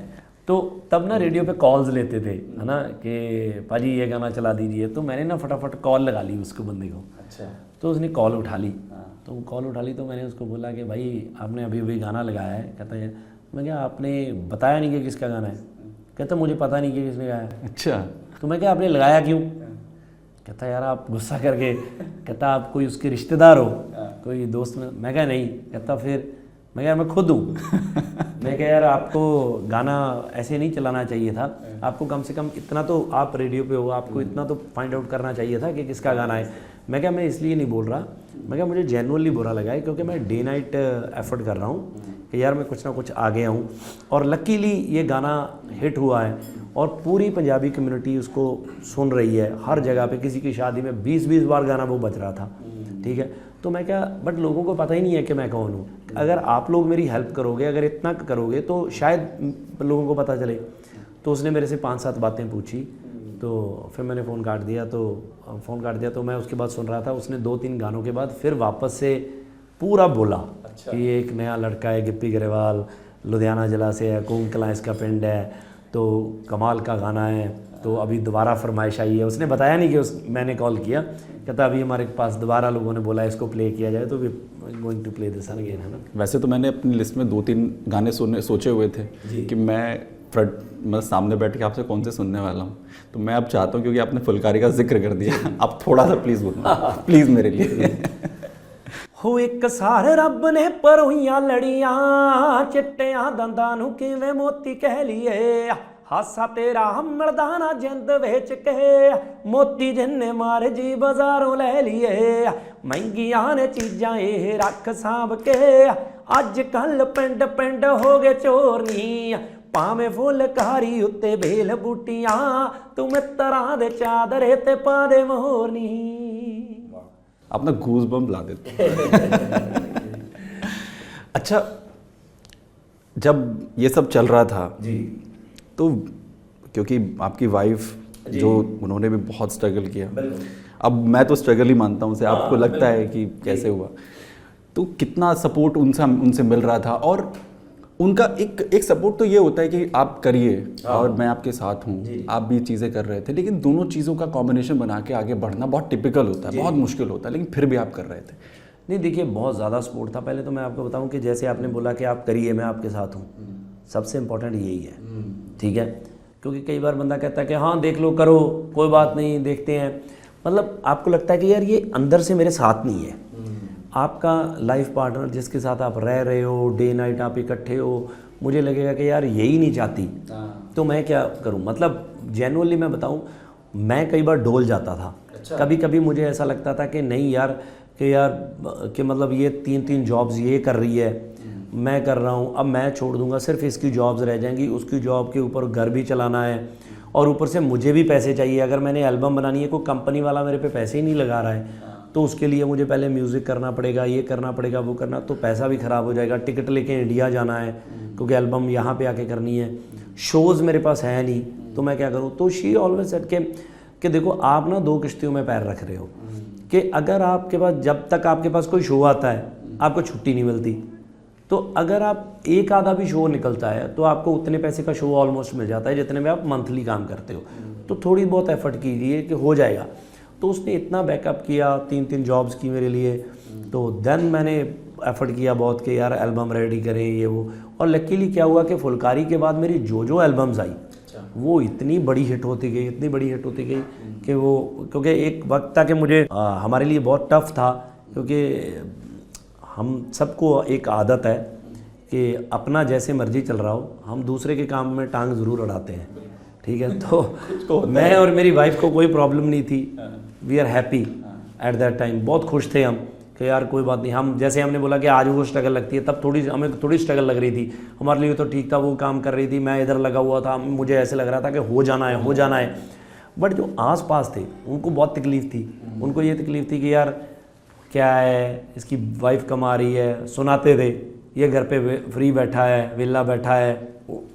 तो तब ना रेडियो पे कॉल्स लेते थे, है ना, कि पाजी ये गाना चला दीजिए। तो मैंने ना फटाफट कॉल लगा ली उसको, बंदे को। अच्छा। तो उसने कॉल उठा ली। तो कॉल उठा ली, तो मैंने उसको बोला कि भाई आपने अभी अभी गाना लगाया है। कहता है, मैं क्या आपने बताया नहीं कि किसका गाना है? कहता मुझे पता नहीं कि किसने गाया है। अच्छा, तो मैं क्या आपने लगाया क्यों? कहता यार आप गुस्सा करके, कहता आप कोई उसके रिश्तेदार हो, कोई दोस्त में? मैं कहा नहीं। कहता फिर? मैं कहा मैं खुद हूँ। मैं कहा यार आपको गाना ऐसे नहीं चलाना चाहिए था, आपको कम से कम इतना तो, आप रेडियो पे हो, आपको इतना तो फाइंड आउट करना चाहिए था कि किसका गाना है। मैं कहा मैं इसलिए नहीं बोल रहा, मैं कहा मुझे जेन्युइनली बुरा लगा है क्योंकि मैं डे नाइट एफर्ट कर रहा हूँ कि यार मैं कुछ ना कुछ आ गया हूँ, और लकीली ये गाना हिट हुआ है और पूरी पंजाबी कम्युनिटी उसको सुन रही है हर जगह पे। किसी की शादी में 20-20 बार गाना वो बज रहा था, ठीक है। तो मैं क्या, बट लोगों को पता ही नहीं है कि मैं कौन हूँ। अगर आप लोग मेरी हेल्प करोगे, अगर इतना करोगे तो शायद लोगों को पता चले। तो उसने मेरे से 5-7 बातें पूछी, तो फिर मैंने फ़ोन काट दिया। तो मैं उसके बाद सुन रहा था। उसने 2-3 गानों के बाद फिर वापस से पूरा बोला कि एक नया लड़का है गिप्पी गरेवाल, लुधियाना जिला से है, कूम कलां इसका पिंड है, तो कमाल का गाना है, तो अभी दोबारा फरमाइश आई है। उसने बताया नहीं कि मैंने कॉल किया। कहता अभी हमारे पास दोबारा लोगों ने बोला इसको प्ले किया जाए, तो we going to play this again, है ना। वैसे तो मैंने अपनी लिस्ट में 2-3 गाने सोचे हुए थे कि मैं मतलब सामने बैठ के आपसे कौन से सुनने वाला हूँ। तो मैं अब चाहता हूँ, क्योंकि आपने फुलकारी का जिक्र कर दिया, आप थोड़ा सा प्लीज़ बोलना, प्लीज़ मेरे लिए। हो एक सार रब ने परोइयां लड़ियां, चिट्टियां दंदां नूं किवें मोती कह लिए, हासा तेरा मर्दाना जिंद वेच के, मोती जिन्ने मारे जी बाजारों ले लिए, महंगियां ने चीजां ये रख सांभ के, अज कल पिंड पिंड हो गए चोरनी, भावें फुलकारी उत्ते बेल बूटियां, तू मित्तरां दे चादरे ते पा दे मोरनी। अपना गूज बम्प ला देते। अच्छा, जब ये सब चल रहा था जी, तो क्योंकि आपकी वाइफ जो, उन्होंने भी बहुत स्ट्रगल किया, अब मैं तो स्ट्रगल ही मानता हूँ उसे, आपको लगता है कि कैसे हुआ, तो कितना सपोर्ट उनसे मिल रहा था? और उनका एक सपोर्ट तो ये होता है कि आप करिए और मैं आपके साथ हूँ, आप भी चीज़ें कर रहे थे, लेकिन दोनों चीज़ों का कॉम्बिनेशन बना के आगे बढ़ना बहुत टिपिकल होता है, बहुत मुश्किल होता है, लेकिन फिर भी आप कर रहे थे। नहीं देखिए, बहुत ज़्यादा सपोर्ट था। पहले तो मैं आपको बताऊं कि जैसे आपने बोला कि आप करिए मैं आपके साथ हूँ, सबसे इम्पोर्टेंट यही है, ठीक है। क्योंकि कई बार बंदा कहता है कि हाँ देख लो, करो, कोई बात नहीं, देखते हैं, मतलब आपको लगता है कि यार ये अंदर से मेरे साथ नहीं है। आपका लाइफ पार्टनर जिसके साथ आप रह रहे हो, डे नाइट आप इकट्ठे हो, मुझे लगेगा कि यार यही नहीं चाहती, तो मैं क्या करूं। मतलब जेन्युइनली मैं बताऊं, मैं कई बार डोल जाता था। कभी कभी मुझे ऐसा लगता था कि नहीं यार, कि मतलब ये 3-3 जॉब्स ये कर रही है, मैं कर रहा हूँ, अब मैं छोड़ दूंगा, सिर्फ इसकी जॉब्स रह जाएंगी, उसकी जॉब के ऊपर घर भी चलाना है और ऊपर से मुझे भी पैसे चाहिए। अगर मैंने एल्बम बनानी है, कोई कंपनी वाला मेरे पे पैसे ही नहीं लगा रहा है, तो उसके लिए मुझे पहले म्यूज़िक करना पड़ेगा, ये करना पड़ेगा, वो करना, तो पैसा भी ख़राब हो जाएगा। टिकट लेके इंडिया जाना है क्योंकि एल्बम यहाँ पे आके करनी है, शोज़ मेरे पास है नहीं, तो मैं क्या करूँ। तो शी ऑलवेज सेड कि देखो आप ना 2 किश्तियों में पैर रख रहे हो, कि अगर आपके पास, जब तक आपके पास कोई शो आता है आपको छुट्टी नहीं मिलती, तो अगर आप एक आधा भी शो निकलता है तो आपको उतने पैसे का शो ऑलमोस्ट मिल जाता है जितने में आप मंथली काम करते हो। तो थोड़ी बहुत एफर्ट कीजिए कि हो जाएगा। तो उसने इतना बैकअप किया, 3-3 जॉब्स की मेरे लिए, तो देन मैंने एफर्ट किया बहुत कि यार एल्बम रेडी करें ये वो। और लकीली क्या हुआ कि फुलकारी के बाद मेरी जो एल्बम्स आई वो इतनी बड़ी हिट होती गई, इतनी बड़ी हिट होती गई कि वो, क्योंकि एक वक्त था कि मुझे हमारे लिए बहुत टफ था, क्योंकि हम सबको एक आदत है कि अपना जैसे मर्जी चल रहा हो, हम दूसरे के काम में टांग ज़रूर अड़ाते हैं, ठीक है। तो मैं और मेरी वाइफ को कोई प्रॉब्लम नहीं थी, we are happy at that time, बहुत खुश थे हम कि यार कोई बात नहीं। हम जैसे हमने बोला कि आज वो स्ट्रगल लगती है, तब हमें थोड़ी स्ट्रगल लग रही थी, हमारे लिए तो ठीक था, वो काम कर रही थी, मैं इधर लगा हुआ था, मुझे ऐसे लग रहा था कि हो जाना है। बट जो आस पास थे उनको बहुत तकलीफ़ थी, उनको ये तकलीफ़ थी कि यार क्या है, इसकी वाइफ कमा रही है, सुनाते थे ये घर पे फ्री बैठा है, विला बैठा है,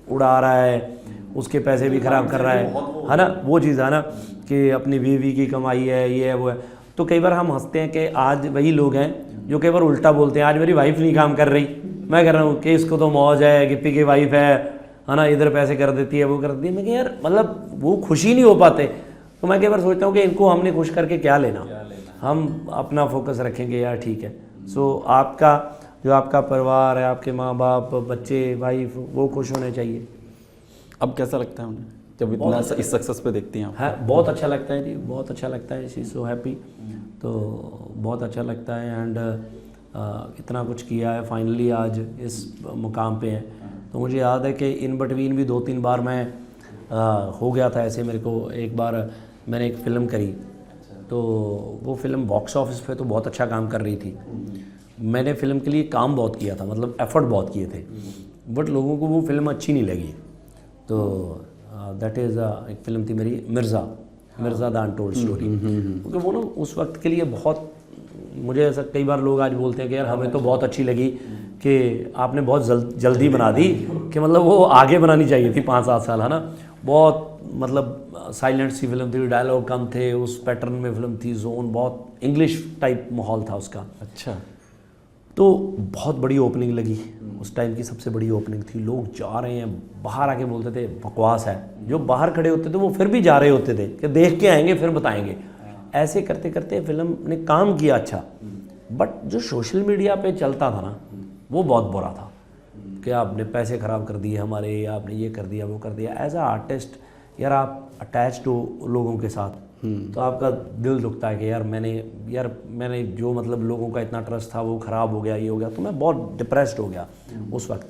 उड़ा रहा है, उसके पैसे भी ख़राब कर रहा है ना, वो चीज़ है ना कि अपनी बीवी की कमाई है, ये है वो है। तो कई बार हम हंसते हैं कि आज वही लोग हैं जो कई बार उल्टा बोलते हैं, आज मेरी वाइफ नहीं काम कर रही, मैं कर रहा हूँ कि इसको तो मौज है, गिप्पी की वाइफ है ना, इधर पैसे कर देती है, वो कर देती है। मैं यार मतलब वो खुशी नहीं हो पाते, तो मैं कई बार सोचता हूँ कि इनको हमने खुश करके क्या लेना, हम अपना फोकस रखेंगे यार, ठीक है। सो आपका जो आपका परिवार है, आपके माँ बाप, बच्चे, वाइफ, वो खुश होने चाहिए। अब कैसा लगता है उन्हें? जब इतना इस सक्सेस पे देखती हैं आप? है, बहुत अच्छा लगता है जी, बहुत अच्छा लगता है। शी इज़ सो हैप्पी, तो बहुत अच्छा लगता है। एंड इतना कुछ किया है, फाइनली आज इस मुकाम पे है। तो मुझे याद है कि इन बिटवीन भी 2-3 बार मैं हो गया था ऐसे। मेरे को एक बार मैंने एक फ़िल्म करी, तो वो फ़िल्म बॉक्स ऑफिस पे तो बहुत अच्छा काम कर रही थी। मैंने फ़िल्म के लिए काम बहुत किया था, मतलब एफ़र्ट बहुत किए थे, बट लोगों को वो फ़िल्म अच्छी नहीं लगी। तो दैट इज़ एक फ़िल्म थी मेरी मिर्ज़ा द अनटोल्ड स्टोरी। क्योंकि वो ना उस वक्त के लिए बहुत, मुझे ऐसा कई बार लोग आज बोलते हैं कि यार हमें तो बहुत अच्छी लगी कि आपने बहुत जल्दी बना दी, कि मतलब वो आगे बनानी चाहिए थी 5-7 साल, है ना। बहुत मतलब साइलेंट सी फिल्म थी, डायलॉग कम थे, उस पैटर्न में फिल्म थी, जोन बहुत इंग्लिश टाइप माहौल था उसका। अच्छा। तो बहुत बड़ी ओपनिंग लगी, उस टाइम की सबसे बड़ी ओपनिंग थी। लोग जा रहे हैं, बाहर आके बोलते थे बकवास है। जो बाहर खड़े होते थे वो फिर भी जा रहे होते थे कि देख के आएंगे फिर बताएंगे। ऐसे करते करते फिल्म ने काम किया अच्छा, बट जो सोशल मीडिया पे चलता था ना वो बहुत बुरा था कि आपने पैसे ख़राब कर दिए हमारे, आपने ये कर दिया वो कर दिया। एज आ आर्टिस्ट यार आप अटैच्ड हो लोगों के साथ, तो आपका दिल दुखता है कि यार मैंने जो मतलब लोगों का इतना ट्रस्ट था वो ख़राब हो गया, ये हो गया। तो मैं बहुत डिप्रेस्ड हो गया उस वक्त।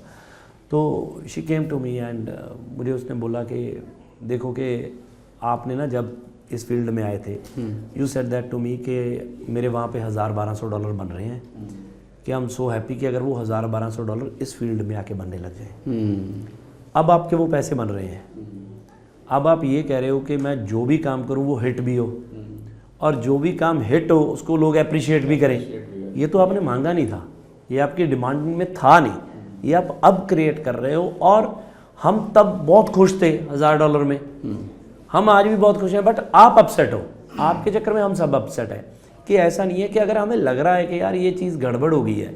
तो she came to me and मुझे उसने बोला कि देखो कि आपने ना जब इस फील्ड में आए थे, you said that to me कि मेरे वहाँ पे $1000-1200 बन रहे हैं, कि आई एम सो हैप्पी कि अगर वो $1000-1200 इस फील्ड में आके बनने लग जाए। अब आपके वो पैसे बन रहे हैं, अब आप ये कह रहे हो कि मैं जो भी काम करूँ वो हिट भी हो, और जो भी काम हिट हो उसको लोग अप्रिशिएट भी करें। ये तो आपने मांगा नहीं था, ये आपकी डिमांड में था नहीं, ये आप अब क्रिएट कर रहे हो। और हम तब बहुत खुश थे $1000 में, हम आज भी बहुत खुश हैं, बट आप अपसेट हो। आपके चक्कर में हम सब अपसेट हैं। कि ऐसा नहीं है कि अगर हमें लग रहा है कि यार ये चीज़ गड़बड़ हो गई है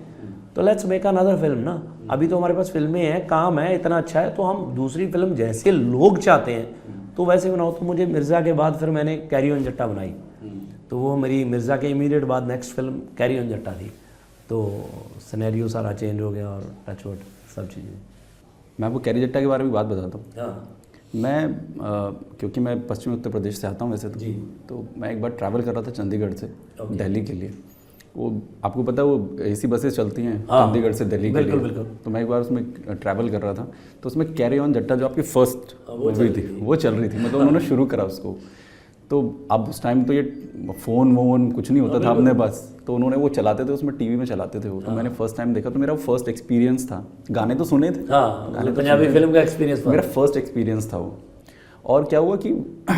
तो लेट्स मेक अनदर फिल्म ना। अभी तो हमारे पास फिल्में हैं, काम है, इतना अच्छा है, तो हम दूसरी फिल्म जैसे लोग चाहते हैं तो वैसे बनाओ। तो मुझे मिर्ज़ा के बाद फिर मैंने कैरी ऑन जट्टा बनाई, तो वो मेरी मिर्ज़ा के इमीडिएट बाद नेक्स्ट फिल्म कैरी ऑन जट्टा थी। तो सिनेरियो सारा चेंज हो गया और टचवुड सब चीज़ें। मैं आपको कैरी जट्टा के बारे में बात बताता हूँ। हाँ मैं क्योंकि मैं पश्चिमी उत्तर प्रदेश से आता हूँ वैसे तो मैं एक बार ट्रैवल कर रहा था चंडीगढ़ से दिल्ली के लिए। वो आपको पता है वो एसी बसेस चलती हैं चंडीगढ़ से दिल्ली के लिए। बिल्कुल। तो मैं एक बार उसमें ट्रैवल कर रहा था, तो उसमें कैरी ऑन जट्टा जो आपकी फर्स्ट मूवी थी वो चल रही थी, मतलब उन्होंने शुरू करा उसको। तो अब उस टाइम तो ये फ़ोन वोन कुछ नहीं होता था अपने पास, तो उन्होंने वो चलाते थे, उसमें टीवी में चलाते थे वो। तो मैंने फर्स्ट टाइम देखा, तो मेरा फर्स्ट एक्सपीरियंस था। गाने तो सुने थे, गाने पंजाबी फिल्म का एक्सपीरियंस मेरा फर्स्ट एक्सपीरियंस था वो। और क्या हुआ कि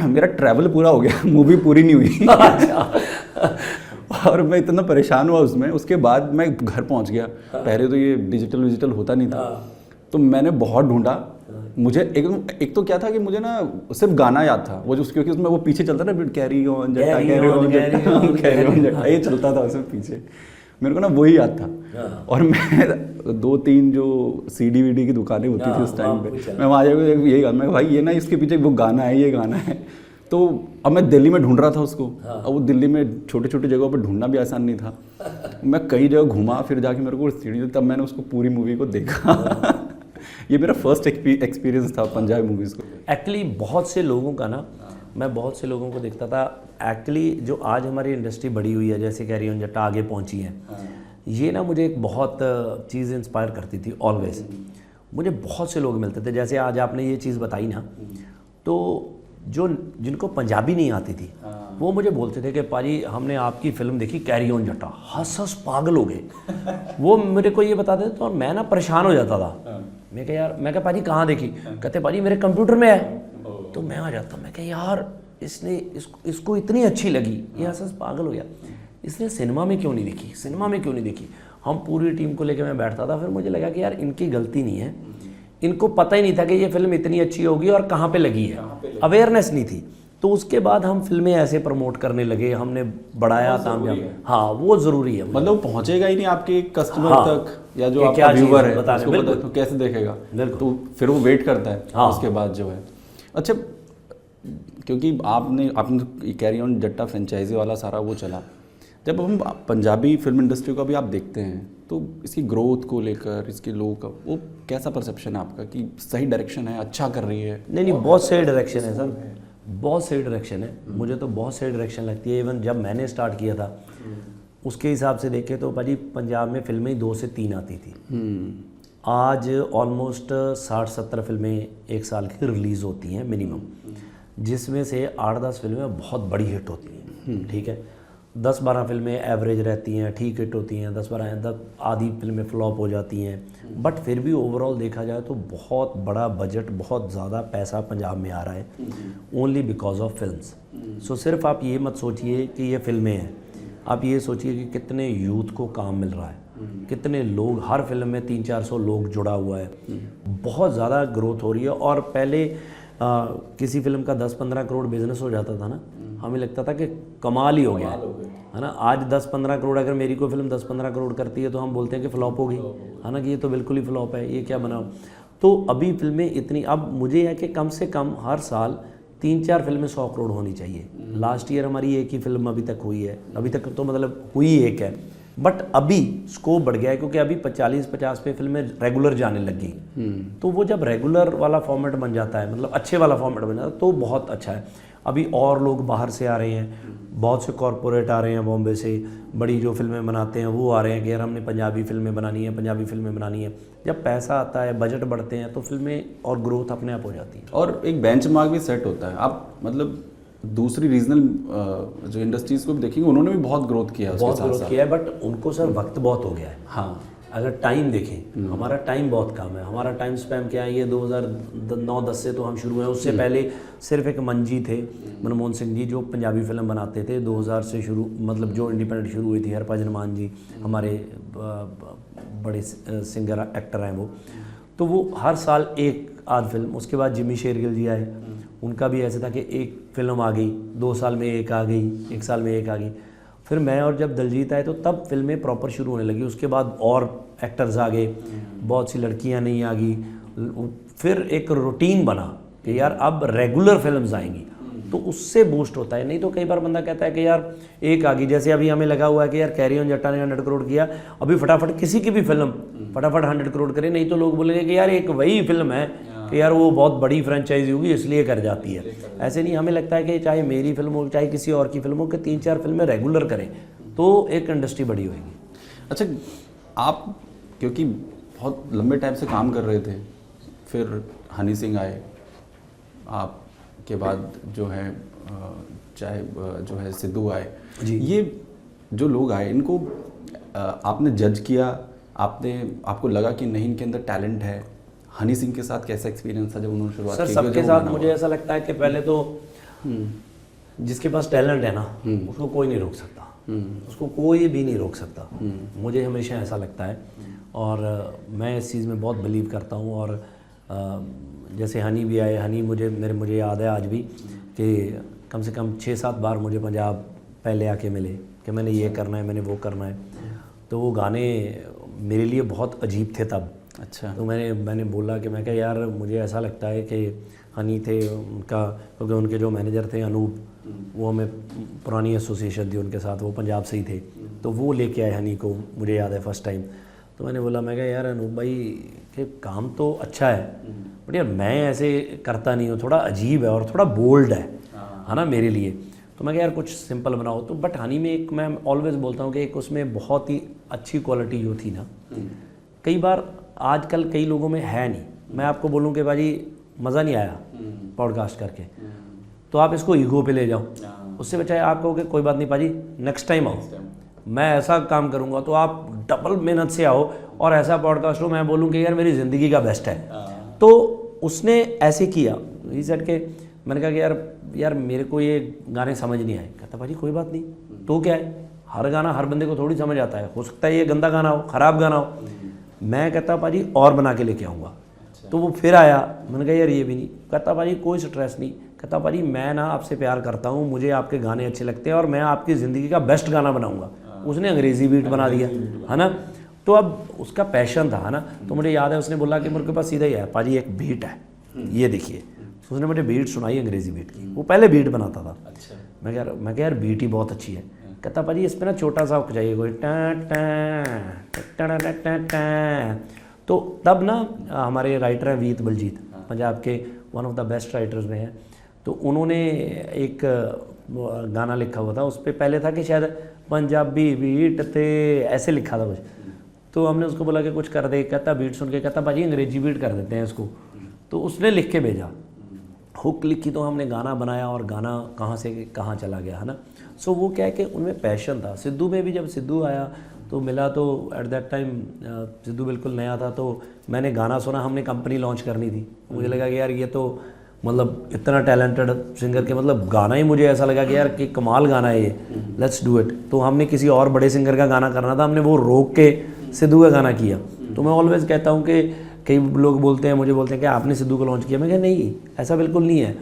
मेरा ट्रैवल पूरा हो गया, मूवी पूरी नहीं हुई। और मैं इतना परेशान हुआ उसमें। उसके बाद मैं घर पहुंच गया। पहले तो ये डिजिटल होता नहीं था, तो मैंने बहुत ढूंढा। मुझे एक तो क्या था कि मुझे ना सिर्फ गाना याद था वो, जो क्योंकि उसमें वो पीछे चलता था कैरी ऑन जट्टा कैरी ऑन जट्टा ये चलता था उसमें पीछे। मेरे को ना वही याद था। और मैं 2-3 जो CD वीडी की दुकानें होती थी उस टाइम पे, मैं वहाँ जाकर यही गाना, मैं भाई ये ना इसके पीछे वो गाना है, ये गाना है। तो अब मैं दिल्ली में ढूंढ रहा था उसको। अब वो दिल्ली में छोटे छोटे जगहों पर ढूंढना भी आसान नहीं था। मैं कई जगह घूमा, फिर जाके मेरे को CD, तब मैंने उसको पूरी मूवी को देखा। ये मेरा फर्स्ट एक्सपीरियंस था पंजाबी मूवीज़ को। एक्चुअली बहुत से लोगों का ना, मैं बहुत से लोगों को देखता था एक्चुअली, जो आज हमारी इंडस्ट्री बड़ी हुई है, जैसे कैरी ऑन जट्टा आगे पहुंची है, ये ना मुझे एक बहुत चीज़ इंस्पायर करती थी ऑलवेज। मुझे बहुत से लोग मिलते थे, जैसे आज आपने ये चीज़ बताई ना, तो जो जिनको पंजाबी नहीं आती थी वो मुझे बोलते थे कि पाजी हमने आपकी फ़िल्म देखी कैरी ऑन जट्टा, हंस पागल हो गए। वो मेरे को ये बताते थे, तो और मैं ना परेशान हो जाता था। मैं कहा पाजी कहाँ देखी? कहते पाजी मेरे कंप्यूटर में है। तो मैं आ जाता, मैं कहा यार इसको इतनी अच्छी लगी, ये हंस पागल हो गया, इसने सिनेमा में क्यों नहीं देखी। हम पूरी टीम को लेकर मैं बैठता था। फिर मुझे लगा कि यार इनकी गलती नहीं है, इनको पता ही नहीं था कि ये फिल्म इतनी अच्छी होगी और कहाँ पे लगी है, अवेयरनेस नहीं थी। तो उसके बाद हम फिल्में ऐसे प्रमोट करने लगे, हमने बढ़ाया ताम। हाँ वो ज़रूरी है, मतलब पहुंचेगा ही नहीं आपके कस्टमर तक, या जो आपका व्यूअर है उसको पता तो कैसे देखेगा, तो फिर वो वेट करता है उसके बाद जो है। अच्छा, क्योंकि आपने कैरी ऑन जट्टा फ्रेंचाइजी वाला सारा वो चला, जब हम पंजाबी फिल्म इंडस्ट्री को अभी आप देखते हैं तो इसकी ग्रोथ को लेकर, इसके लोगों का वो कैसा परसेप्शन है आपका कि सही डायरेक्शन है, अच्छा कर रही है? नहीं, बहुत सही डायरेक्शन है सर, बहुत सही डायरेक्शन है। मुझे तो बहुत सही डायरेक्शन लगती है। इवन जब मैंने स्टार्ट किया था उसके हिसाब से देखें तो भाजी पंजाब में फिल्में 2 से 3 आती थी। आज ऑलमोस्ट 60-70 फिल्में एक साल की रिलीज़ होती हैं मिनिमम, जिसमें से 8-10 फिल्में बहुत बड़ी हिट होती हैं। ठीक है, 10-12 फिल्में एवरेज रहती हैं, ठीक हिट होती हैं, 10 आधी फिल्में फ्लॉप हो जाती हैं। बट फिर भी ओवरऑल देखा जाए तो बहुत बड़ा बजट, बहुत ज़्यादा पैसा पंजाब में आ रहा है ओनली बिकॉज ऑफ फिल्म्स। सो सिर्फ आप ये मत सोचिए कि ये फिल्में हैं, आप ये सोचिए कि कितने यूथ को काम मिल रहा है, कितने लोग, हर फिल्म में 300-400 लोग जुड़ा हुआ है, बहुत ज़्यादा ग्रोथ हो रही है। और पहले किसी फिल्म का 10-15 करोड़ बिजनेस हो जाता था ना, हमें लगता था कि कमाल ही हो गया है ना। आज 10-15 करोड़ अगर मेरी कोई फिल्म 10-15 करोड़ करती है तो हम बोलते हैं कि फ्लॉप हो गई है ना, कि ये तो बिल्कुल ही फ्लॉप है, ये क्या बना। तो अभी फिल्में इतनी, अब मुझे है कि कम से कम हर साल 3-4 फिल्में 100 करोड़ होनी चाहिए। लास्ट ईयर हमारी एक ही फिल्म अभी तक हुई है, अभी तक तो मतलब हुई एक है, बट अभी स्कोप बढ़ गया है क्योंकि अभी 40-50 पे फिल्में रेगुलर जाने लग गई। तो वो जब रेगुलर वाला फॉर्मेट बन जाता है, मतलब अच्छे वाला फॉर्मेट बन जाता है, तो बहुत अच्छा है। अभी और लोग बाहर से आ रहे हैं, बहुत से कॉरपोरेट आ रहे हैं बॉम्बे से, बड़ी जो फिल्में बनाते हैं वो आ रहे हैं कि यार हमने पंजाबी फिल्में बनानी है, पंजाबी फिल्में बनानी है। जब पैसा आता है, बजट बढ़ते हैं, तो फिल्में और ग्रोथ अपने आप हो जाती है। और एक बेंचमार्क भी सेट होता है। आप मतलब दूसरी रीजनल जो इंडस्ट्रीज को भी देखेंगे, उन्होंने भी बहुत ग्रोथ किया है, बहुत ग्रोथ किया है, बट उनको सर वक्त बहुत हो गया है। हाँ, अगर टाइम देखें, हमारा टाइम बहुत कम है। हमारा टाइम स्पैम क्या है, ये 2009-10 से तो हम शुरू हैं, उससे पहले सिर्फ एक मंजी थे, मनमोहन सिंह जी, जो पंजाबी फिल्म बनाते थे। 2000 से शुरू, मतलब जो इंडिपेंडेंट शुरू हुई थी, हरभजन मान जी हमारे बड़े सिंगर एक्टर हैं वो, तो वो हर साल एक आध फिल्म। उसके बाद जिमी शेरगिल जी आए, उनका भी ऐसे था कि एक फिल्म आ गई, 2 साल में एक आ गई, 1 साल में एक आ गई। फिर मैं और जब दलजीत आए तो तब फिल्में प्रॉपर शुरू होने लगी। उसके बाद और एक्टर्स आ गए, बहुत सी लड़कियां नहीं आ गई, फिर एक रूटीन बना कि यार अब रेगुलर फिल्म्स आएंगी, तो उससे बूस्ट होता है। नहीं तो कई बार बंदा कहता है कि यार एक आ गई, जैसे अभी हमें लगा हुआ है कि यार कैरी ऑन जट्टा ने 100 करोड़ किया, अभी फटाफट किसी की भी फिल्म फटाफट 100 करोड़ करे, नहीं तो लोग बोलेंगे कि यार एक वही फिल्म है कि यार वो बहुत बड़ी फ्रेंचाइजी होगी इसलिए कर जाती है। ऐसे नहीं, हमें लगता है कि चाहे मेरी फिल्म हो चाहे किसी और की फिल्म हो, कि 3-4 फिल्में रेगुलर करें तो एक इंडस्ट्री बड़ी होगी। अच्छा, आप क्योंकि बहुत लंबे टाइम से काम कर रहे थे, फिर हनी सिंह आए, आपके बाद जो है चाहे जो है सिद्धू आए जी, ये जो लोग आए इनको आपने जज किया, आपको लगा कि नहीं इनके अंदर टैलेंट है? हनी सिंह के साथ कैसा एक्सपीरियंस था जब उन्होंने शुरुआत की? सर सबके साथ मुझे ऐसा लगता है कि पहले तो जिसके पास टैलेंट है ना, उसको कोई नहीं रोक सकता, उसको कोई भी नहीं रोक सकता। मुझे हमेशा ऐसा लगता है, और मैं इस चीज़ में बहुत बिलीव करता हूँ। और जैसे हनी भी आए, हनी मुझे याद है आज भी कि कम से कम 6-7 बार मुझे पंजाब पहले आके मिले कि मैंने ये करना है, मैंने वो करना है। तो वो गाने मेरे लिए बहुत अजीब थे तब। अच्छा, तो मैंने बोला कि मैं कहा यार मुझे ऐसा लगता है कि हनी थे उनका, क्योंकि उनके जो मैनेजर थे अनूप, वो हमें पुरानी एसोसिएशन थी उनके साथ, वो पंजाब से ही थे, तो वो लेके आए हनी को, मुझे याद है फर्स्ट टाइम। तो मैंने बोला, मैं कहा यार अनूप भाई कि काम तो अच्छा है, बट यार मैं ऐसे करता नहीं हूँ, थोड़ा अजीब है और थोड़ा बोल्ड है ना मेरे लिए। तो मैं कहा यार कुछ सिंपल बनाओ। तो बट हनी में एक, मैं ऑलवेज बोलता हूँ कि एक उसमें बहुत ही अच्छी क्वालिटी जो थी ना, कई बार आजकल कई लोगों में है नहीं। मैं आपको बोलूं कि भाजी मज़ा नहीं आया पॉडकास्ट करके, तो आप इसको ईगो पे ले जाओ, उससे बचाए आप कहो कि कोई बात नहीं पाजी नेक्स्ट टाइम आओ, मैं ऐसा काम करूंगा, तो आप डबल मेहनत से आओ और ऐसा पॉडकास्ट हो, मैं बोलूं कि यार मेरी ज़िंदगी का बेस्ट है। तो उसने ऐसे किया, ही सेड के मैंने कहा कि यार मेरे को ये गाने समझ नहीं आए। कहता भाजी कोई बात नहीं, तो क्या है, हर गाना हर बंदे को थोड़ी समझ आता है, हो सकता है ये गंदा गाना हो, ख़राब गाना हो। मैं कहता भाजी और बना के लेके आऊँगा। तो वो फिर आया, मैंने कहा यार ये भी नहीं। कहता भाजी कोई स्ट्रेस नहीं, कहता भाजी मैं ना आपसे प्यार करता हूँ, मुझे आपके गाने अच्छे लगते हैं और मैं आपकी ज़िंदगी का बेस्ट गाना बनाऊँगा। उसने अंग्रेज़ी बीट बना दिया है ना, तो अब उसका पैशन था है ना। तो मुझे याद है उसने बोला कि मेरे पास सीधा ही है पाजी एक बीट है, ये देखिए। तो उसने मुझे बीट सुनाई अंग्रेज़ी बीट की, वो पहले बीट बनाता था। मैं कह यार बीट ही बहुत अच्छी है। कहता भाजी इस पर ना छोटा सा चाहिए, कोई टा टा तो तब ना हमारे राइटर हैं वीत बलजीत, पंजाब के one of the best writers में हैं, तो उन्होंने एक गाना लिखा हुआ था, उस पर पहले था कि शायद पंजाबी बीट थे ऐसे लिखा था कुछ, तो हमने उसको बोला कि कुछ कर दे, कहता बीट सुन के कहता भाजी अंग्रेजी बीट कर देते हैं इसको, तो उसने लिख के भेजा, हुक लिखी, तो हमने गाना बनाया और गाना कहाँ से कहाँ चला गया, है ना। सो वो क्या है कि उनमें पैशन था। सिद्धू में भी जब सिद्धू आया तो मिला, तो एट दैट टाइम सिद्धू बिल्कुल नया था, तो मैंने गाना सुना, हमने कंपनी लॉन्च करनी थी, मुझे लगा कि यार ये तो मतलब इतना टैलेंटेड सिंगर के, मतलब गाना ही मुझे ऐसा लगा कि यार कि कमाल गाना है ये, लेट्स डू इट। तो हमने किसी और बड़े सिंगर का गाना करना था, हमने वो रोक के सिद्धू का गाना किया। तो मैं ऑलवेज कहता हूँ कि कई लोग बोलते हैं, मुझे बोलते हैं कि आपने सिद्धू को लॉन्च किया, मैं कहा नहीं, ऐसा बिल्कुल नहीं है,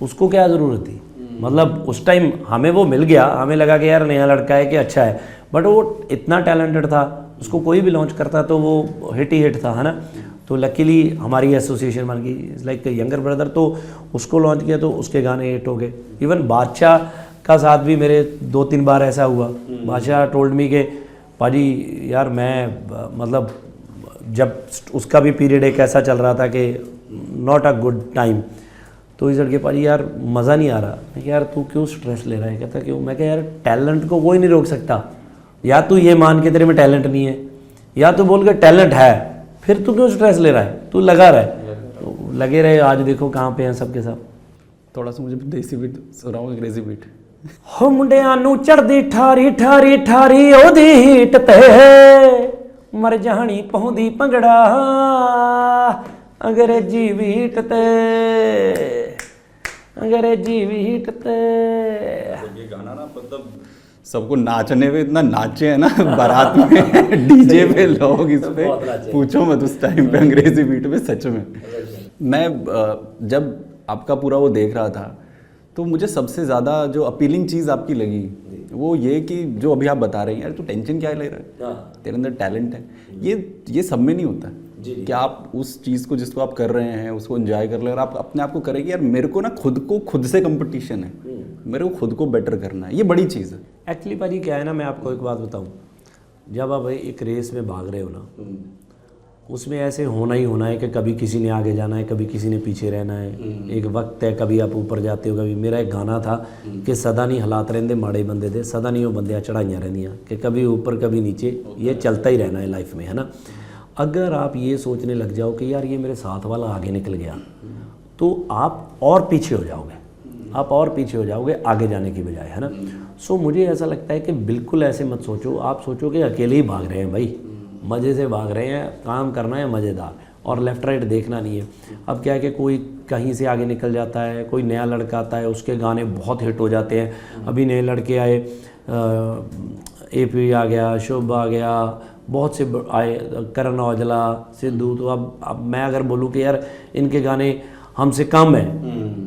उसको क्या ज़रूरत थी, मतलब उस टाइम हमें वो मिल गया, हमें लगा कि यार नया लड़का है कि अच्छा है, बट वो इतना टैलेंटेड था, उसको कोई भी लॉन्च करता तो वो हिट ही हिट था, है ना। तो लकीली हमारी एसोसिएशन बन गई, इट्स लाइक यंगर ब्रदर, तो उसको लॉन्च किया तो उसके गाने हिट हो गए। इवन बादशाह का साथ भी मेरे 2-3 बार ऐसा हुआ, बादशाह टोल्ड मी के पाजी यार मैं मतलब जब उसका भी पीरियड एक ऐसा चल रहा था कि नॉट अ गुड टाइम, तो इस लड़के पाजी यार मज़ा नहीं आ रहा। मैं कहा यार तू क्यों स्ट्रेस ले रहा है, कहता क्यों, मैं कहा यार टैलेंट को कोई नहीं रोक सकता, या तू ये मान के तेरे में टैलेंट नहीं है, या तू बोल के टैलेंट है, फिर तू क्यों स्ट्रेस ले रहा है, तू लगा रहा है, तो लगे रहे, आज देखो कहाँ पे हैं सबके सब। थोड़ा सा मुझे देसी बीट सुनाओ, अंग्रेजी बीट। हो मुंडिਆਂ ਨੂੰ ਚੜਦੀ ਠਾਰੀ ਠਾਰੀ ਠਾਰੀ ਉਹਦੀ ਹੀਟ ਤੇ ਮਰ ਜਾਣੀ ਪਾਉਂਦੀ ਭੰਗੜਾ ਅੰਗਰੇਜ਼ੀ ਬੀਟ ਤੇ अंग्रेजी बीट ते। ये गाना ना मतलब सबको नाचने में इतना नाचे है ना बारात में डीजे पे लोग इस पे पूछो मत उस टाइम पे अंग्रेजी बीट पे सच में। मैं जब आपका पूरा वो देख रहा था तो मुझे सबसे ज़्यादा जो अपीलिंग चीज़ आपकी लगी वो ये कि जो अभी आप बता रहे हैं यार तू टेंशन क्या ले रहा है, तेरे अंदर टैलेंट है, ये सब में नहीं होता कि आप उस चीज़ को जिसको आप कर रहे हैं उसको एंजॉय कर ले और आप अपने आप को करें कि यार मेरे को ना खुद से कंपटीशन है, मेरे को खुद को बेटर करना है, ये बड़ी चीज़ है। एक्चुअली भाजी क्या है ना, मैं आपको एक बात बताऊं, जब आप एक रेस में भाग रहे हो ना, उसमें ऐसे होना ही होना है कि कभी किसी ने आगे जाना है, कभी किसी ने पीछे रहना है, एक वक्त है कभी आप ऊपर जाते हो कभी। मेरा एक गाना था कि सदा नहीं हालात रहंदे माड़े बंदे दे, सदा नहीं वो बंदियां चढ़ाइयां रहंदियां, कि कभी ऊपर कभी नीचे, ये चलता ही रहना है लाइफ में, है ना। अगर आप ये सोचने लग जाओ कि यार ये मेरे साथ वाला आगे निकल गया, तो आप और पीछे हो जाओगे, आप और पीछे हो जाओगे आगे जाने की बजाय, है ना। सो मुझे ऐसा लगता है कि बिल्कुल ऐसे मत सोचो, आप सोचो कि अकेले ही भाग रहे हैं भाई, मज़े से भाग रहे हैं, काम करना है मज़ेदार, और लेफ़्ट राइट देखना नहीं है। अब क्या है कि कोई कहीं से आगे निकल जाता है, कोई नया लड़का आता है, उसके गाने बहुत हिट हो जाते हैं। अभी नए लड़के आए, AP आ गया, शुभ आ गया, बहुत से आए, करण औजला, सिद्धू, तो अब मैं अगर बोलूँ कि यार इनके गाने हमसे कम है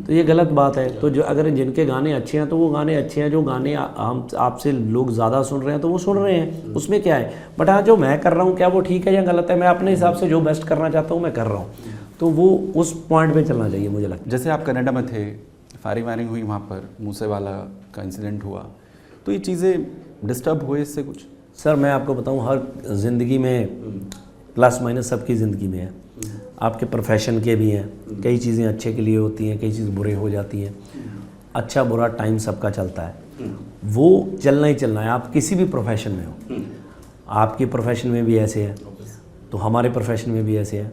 तो ये गलत बात है। तो जो अगर जिनके गाने अच्छे हैं तो वो गाने अच्छे हैं, जो गाने हम आपसे लोग ज़्यादा सुन रहे हैं तो वो सुन रहे हैं, उसमें क्या है। बट हाँ, जो मैं कर रहा हूँ क्या वो ठीक है या गलत है, मैं अपने हिसाब से जो बेस्ट करना चाहता हूँ मैं कर रहा हूँ, तो वो उस पॉइंट पे चलना चाहिए मुझे लगता है। जैसे आप कनाडा में थे, फायरिंग वायरिंग हुई वहाँ पर, मूसेवाला का इंसिडेंट हुआ, तो ये चीज़ें डिस्टर्ब हुए इससे कुछ? सर मैं आपको बताऊँ, हर ज़िंदगी में प्लस माइनस सबकी ज़िंदगी में है, आपके प्रोफेशन के भी हैं, कई चीज़ें अच्छे के लिए होती हैं, कई चीज़ बुरे हो जाती हैं, अच्छा बुरा टाइम सबका चलता है, वो चलना ही चलना है। आप किसी भी प्रोफेशन में हो, आपके प्रोफेशन में भी ऐसे है तो हमारे प्रोफेशन में भी ऐसे है,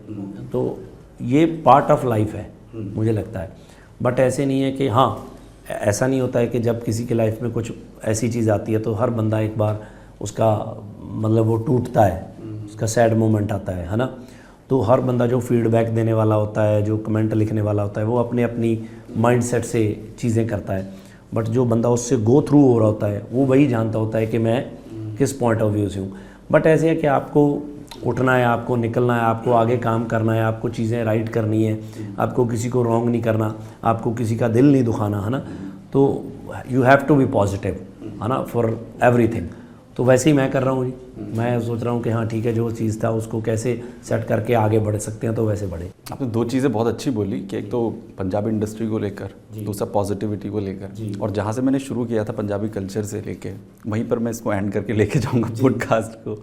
तो ये पार्ट ऑफ लाइफ है मुझे लगता है। बट ऐसे नहीं है कि हाँ, ऐसा नहीं होता है कि जब किसी की लाइफ में कुछ ऐसी चीज़ आती है तो हर बंदा एक बार उसका मतलब वो टूटता है, उसका सैड मोमेंट आता है ना। तो हर बंदा जो फीडबैक देने वाला होता है, जो कमेंट लिखने वाला होता है, वो अपने अपनी माइंडसेट से चीज़ें करता है। बट जो बंदा उससे गो थ्रू हो रहा होता है वो वही जानता होता है कि मैं किस पॉइंट ऑफ व्यू से हूँ। बट ऐसे है कि आपको उठना है, आपको निकलना है, आपको आगे काम करना है, आपको चीज़ें राइट करनी है, आपको किसी को रॉन्ग नहीं करना, आपको किसी का दिल नहीं दुखाना, है ना। तो you have to be positive, है ना, फॉर एवरीथिंग। तो वैसे ही मैं कर रहा हूँ जी, मैं सोच रहा हूँ कि हाँ ठीक है, जो चीज़ था उसको कैसे सेट करके आगे बढ़ सकते हैं तो वैसे बढ़े। आपने दो चीज़ें बहुत अच्छी बोली कि एक तो पंजाबी इंडस्ट्री को लेकर, दूसरा पॉजिटिविटी को लेकर, और जहाँ से मैंने शुरू किया था पंजाबी कल्चर से लेके, वहीं पर मैं इसको एंड करके लेके जाऊँगा पॉडकास्ट को।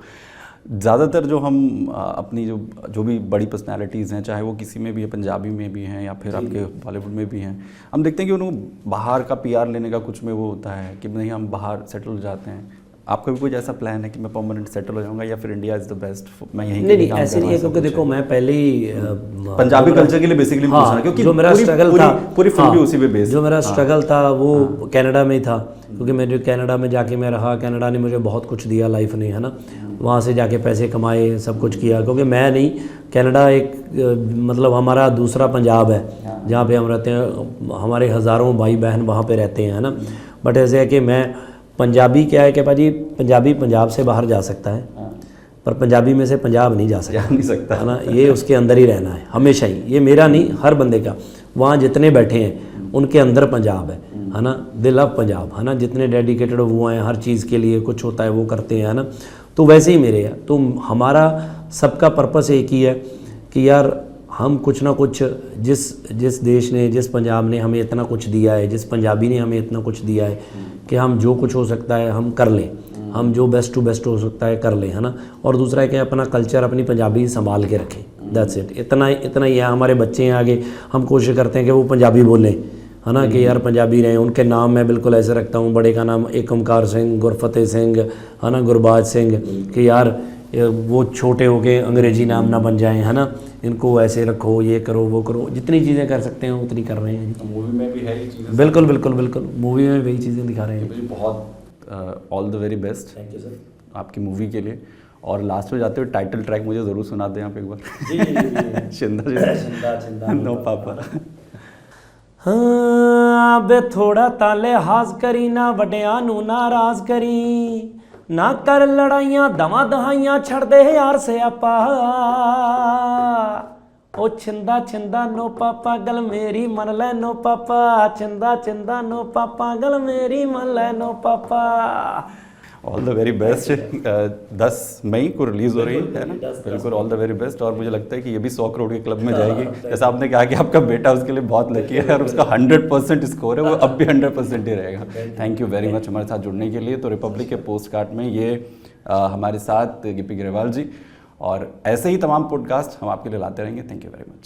ज़्यादातर जो हम अपनी जो भी बड़ी पर्सनालिटीज़ हैं, चाहे वो किसी में भी है, पंजाबी में भी हैं या फिर आपके बॉलीवुड में भी हैं, हम देखते हैं कि उनको बाहर का पीआर लेने का कुछ में वो होता है कि नहीं हम बाहर सेटल हो जाते हैं। आपका भी कुछ ऐसा प्लान है कि मैं परमानेंट सेटल हो जाऊंगा या फिर इंडिया इज़ द बेस्ट, मैं यहीं नहीं ऐसे नहीं है, क्योंकि देखो मैं पहले ही पंजाबी कल्चर के लिए बेसिकली पूछ रहा क्योंकि जो मेरा स्ट्रगल था पूरी फिल्म भी उसी पे बेस्ड, जो मेरा स्ट्रगल था वो कनाडा में था, क्योंकि मैं जो कनाडा में जाके मैं रहा, कनाडा ने मुझे बहुत कुछ दिया लाइफ ने, है ना। वहाँ से जाके पैसे कमाए, सब कुछ किया, क्योंकि मैं नहीं, कनाडा एक मतलब हमारा दूसरा पंजाब है जहाँ पे हम रहते हैं, हमारे हज़ारों भाई बहन वहाँ पे रहते हैं, है ना। बट ऐसे है कि मैं पंजाबी क्या है कि भाजी पंजाबी पंजाब से बाहर जा सकता है, पर पंजाबी में से पंजाब नहीं जा सकता, है ना। ये उसके अंदर ही रहना है हमेशा ही, ये मेरा नहीं हर बंदे का, वहाँ जितने बैठे हैं उनके अंदर पंजाब है ना, दे लव पंजाब, है ना। जितने डेडिकेटेड हुए हैं हर चीज़ के लिए, कुछ होता है वो करते हैं, है ना। तो वैसे ही मेरे है, तो हमारा सबका पर्पस एक ही है कि यार हम कुछ ना कुछ, जिस देश ने, जिस पंजाब ने हमें इतना कुछ दिया है, जिस पंजाबी ने हमें इतना कुछ दिया है कि हम जो कुछ हो सकता है हम कर लें, हम जो बेस्ट टू बेस्ट हो सकता है कर लें, है ना। और दूसरा है कि अपना कल्चर, अपनी पंजाबी संभाल के रखें, दैट्स इट। इतना ही है। हमारे बच्चे हैं आगे, हम कोशिश करते हैं कि वो पंजाबी बोलें, है ना, कि यार पंजाबी रहें। उनके नाम मैं बिल्कुल ऐसे रखता हूँ, बड़े का नाम एक ओमकार सिंह, गुरफतेह सिंह, है ना, गुरबाज सिंह, कि यार वो छोटे हो के अंग्रेजी नाम ना बन जाएं, है ना। इनको ऐसे रखो, ये करो वो करो, जितनी चीज़ें कर सकते हैं उतनी कर रहे हैं। मूवी में भी है ये चीज़ें, बिल्कुल बिल्कुल बिल्कुल, मूवी में वही चीज़ें दिखा रहे हैं। बहुत all the very best thank you sir आपकी मूवी के लिए। और लास्ट में जाते हुए टाइटल ट्रैक मुझे ज़रूर सुना दें आप एक बार। शिंदा नो पापा। हाँ बे थोड़ा ताले हाज करी ना, वड्डियां नू नाराज करी ना, कर लड़ाइयां दवा दहाइयां छड़ दे यार से आपा, ओ छिंदा छिंदा नो पापा गल मेरी मन ले नो पापा, छिंदा छिंदा नो पापा गल मेरी मन ले नो पापा। All the very best. 10 मई को रिलीज़ हो रही है ना, बिल्कुल ऑल द वेरी बेस्ट। और मुझे लगता है कि ये भी 100 करोड़ के क्लब में जाएगी। जैसा आपने कहा कि आपका बेटा उसके लिए बहुत लकी है और उसका 100% स्कोर है, वो अब भी 100% ही रहेगा। थैंक यू वेरी मच हमारे साथ जुड़ने के लिए। तो रिपब्लिक के पोस्ट कार्ड में ये हमारे साथ गिप्पी ग्रेवाल जी, और ऐसे ही तमाम पॉडकास्ट हम आपके लिए लाते रहेंगे। Thank you very much.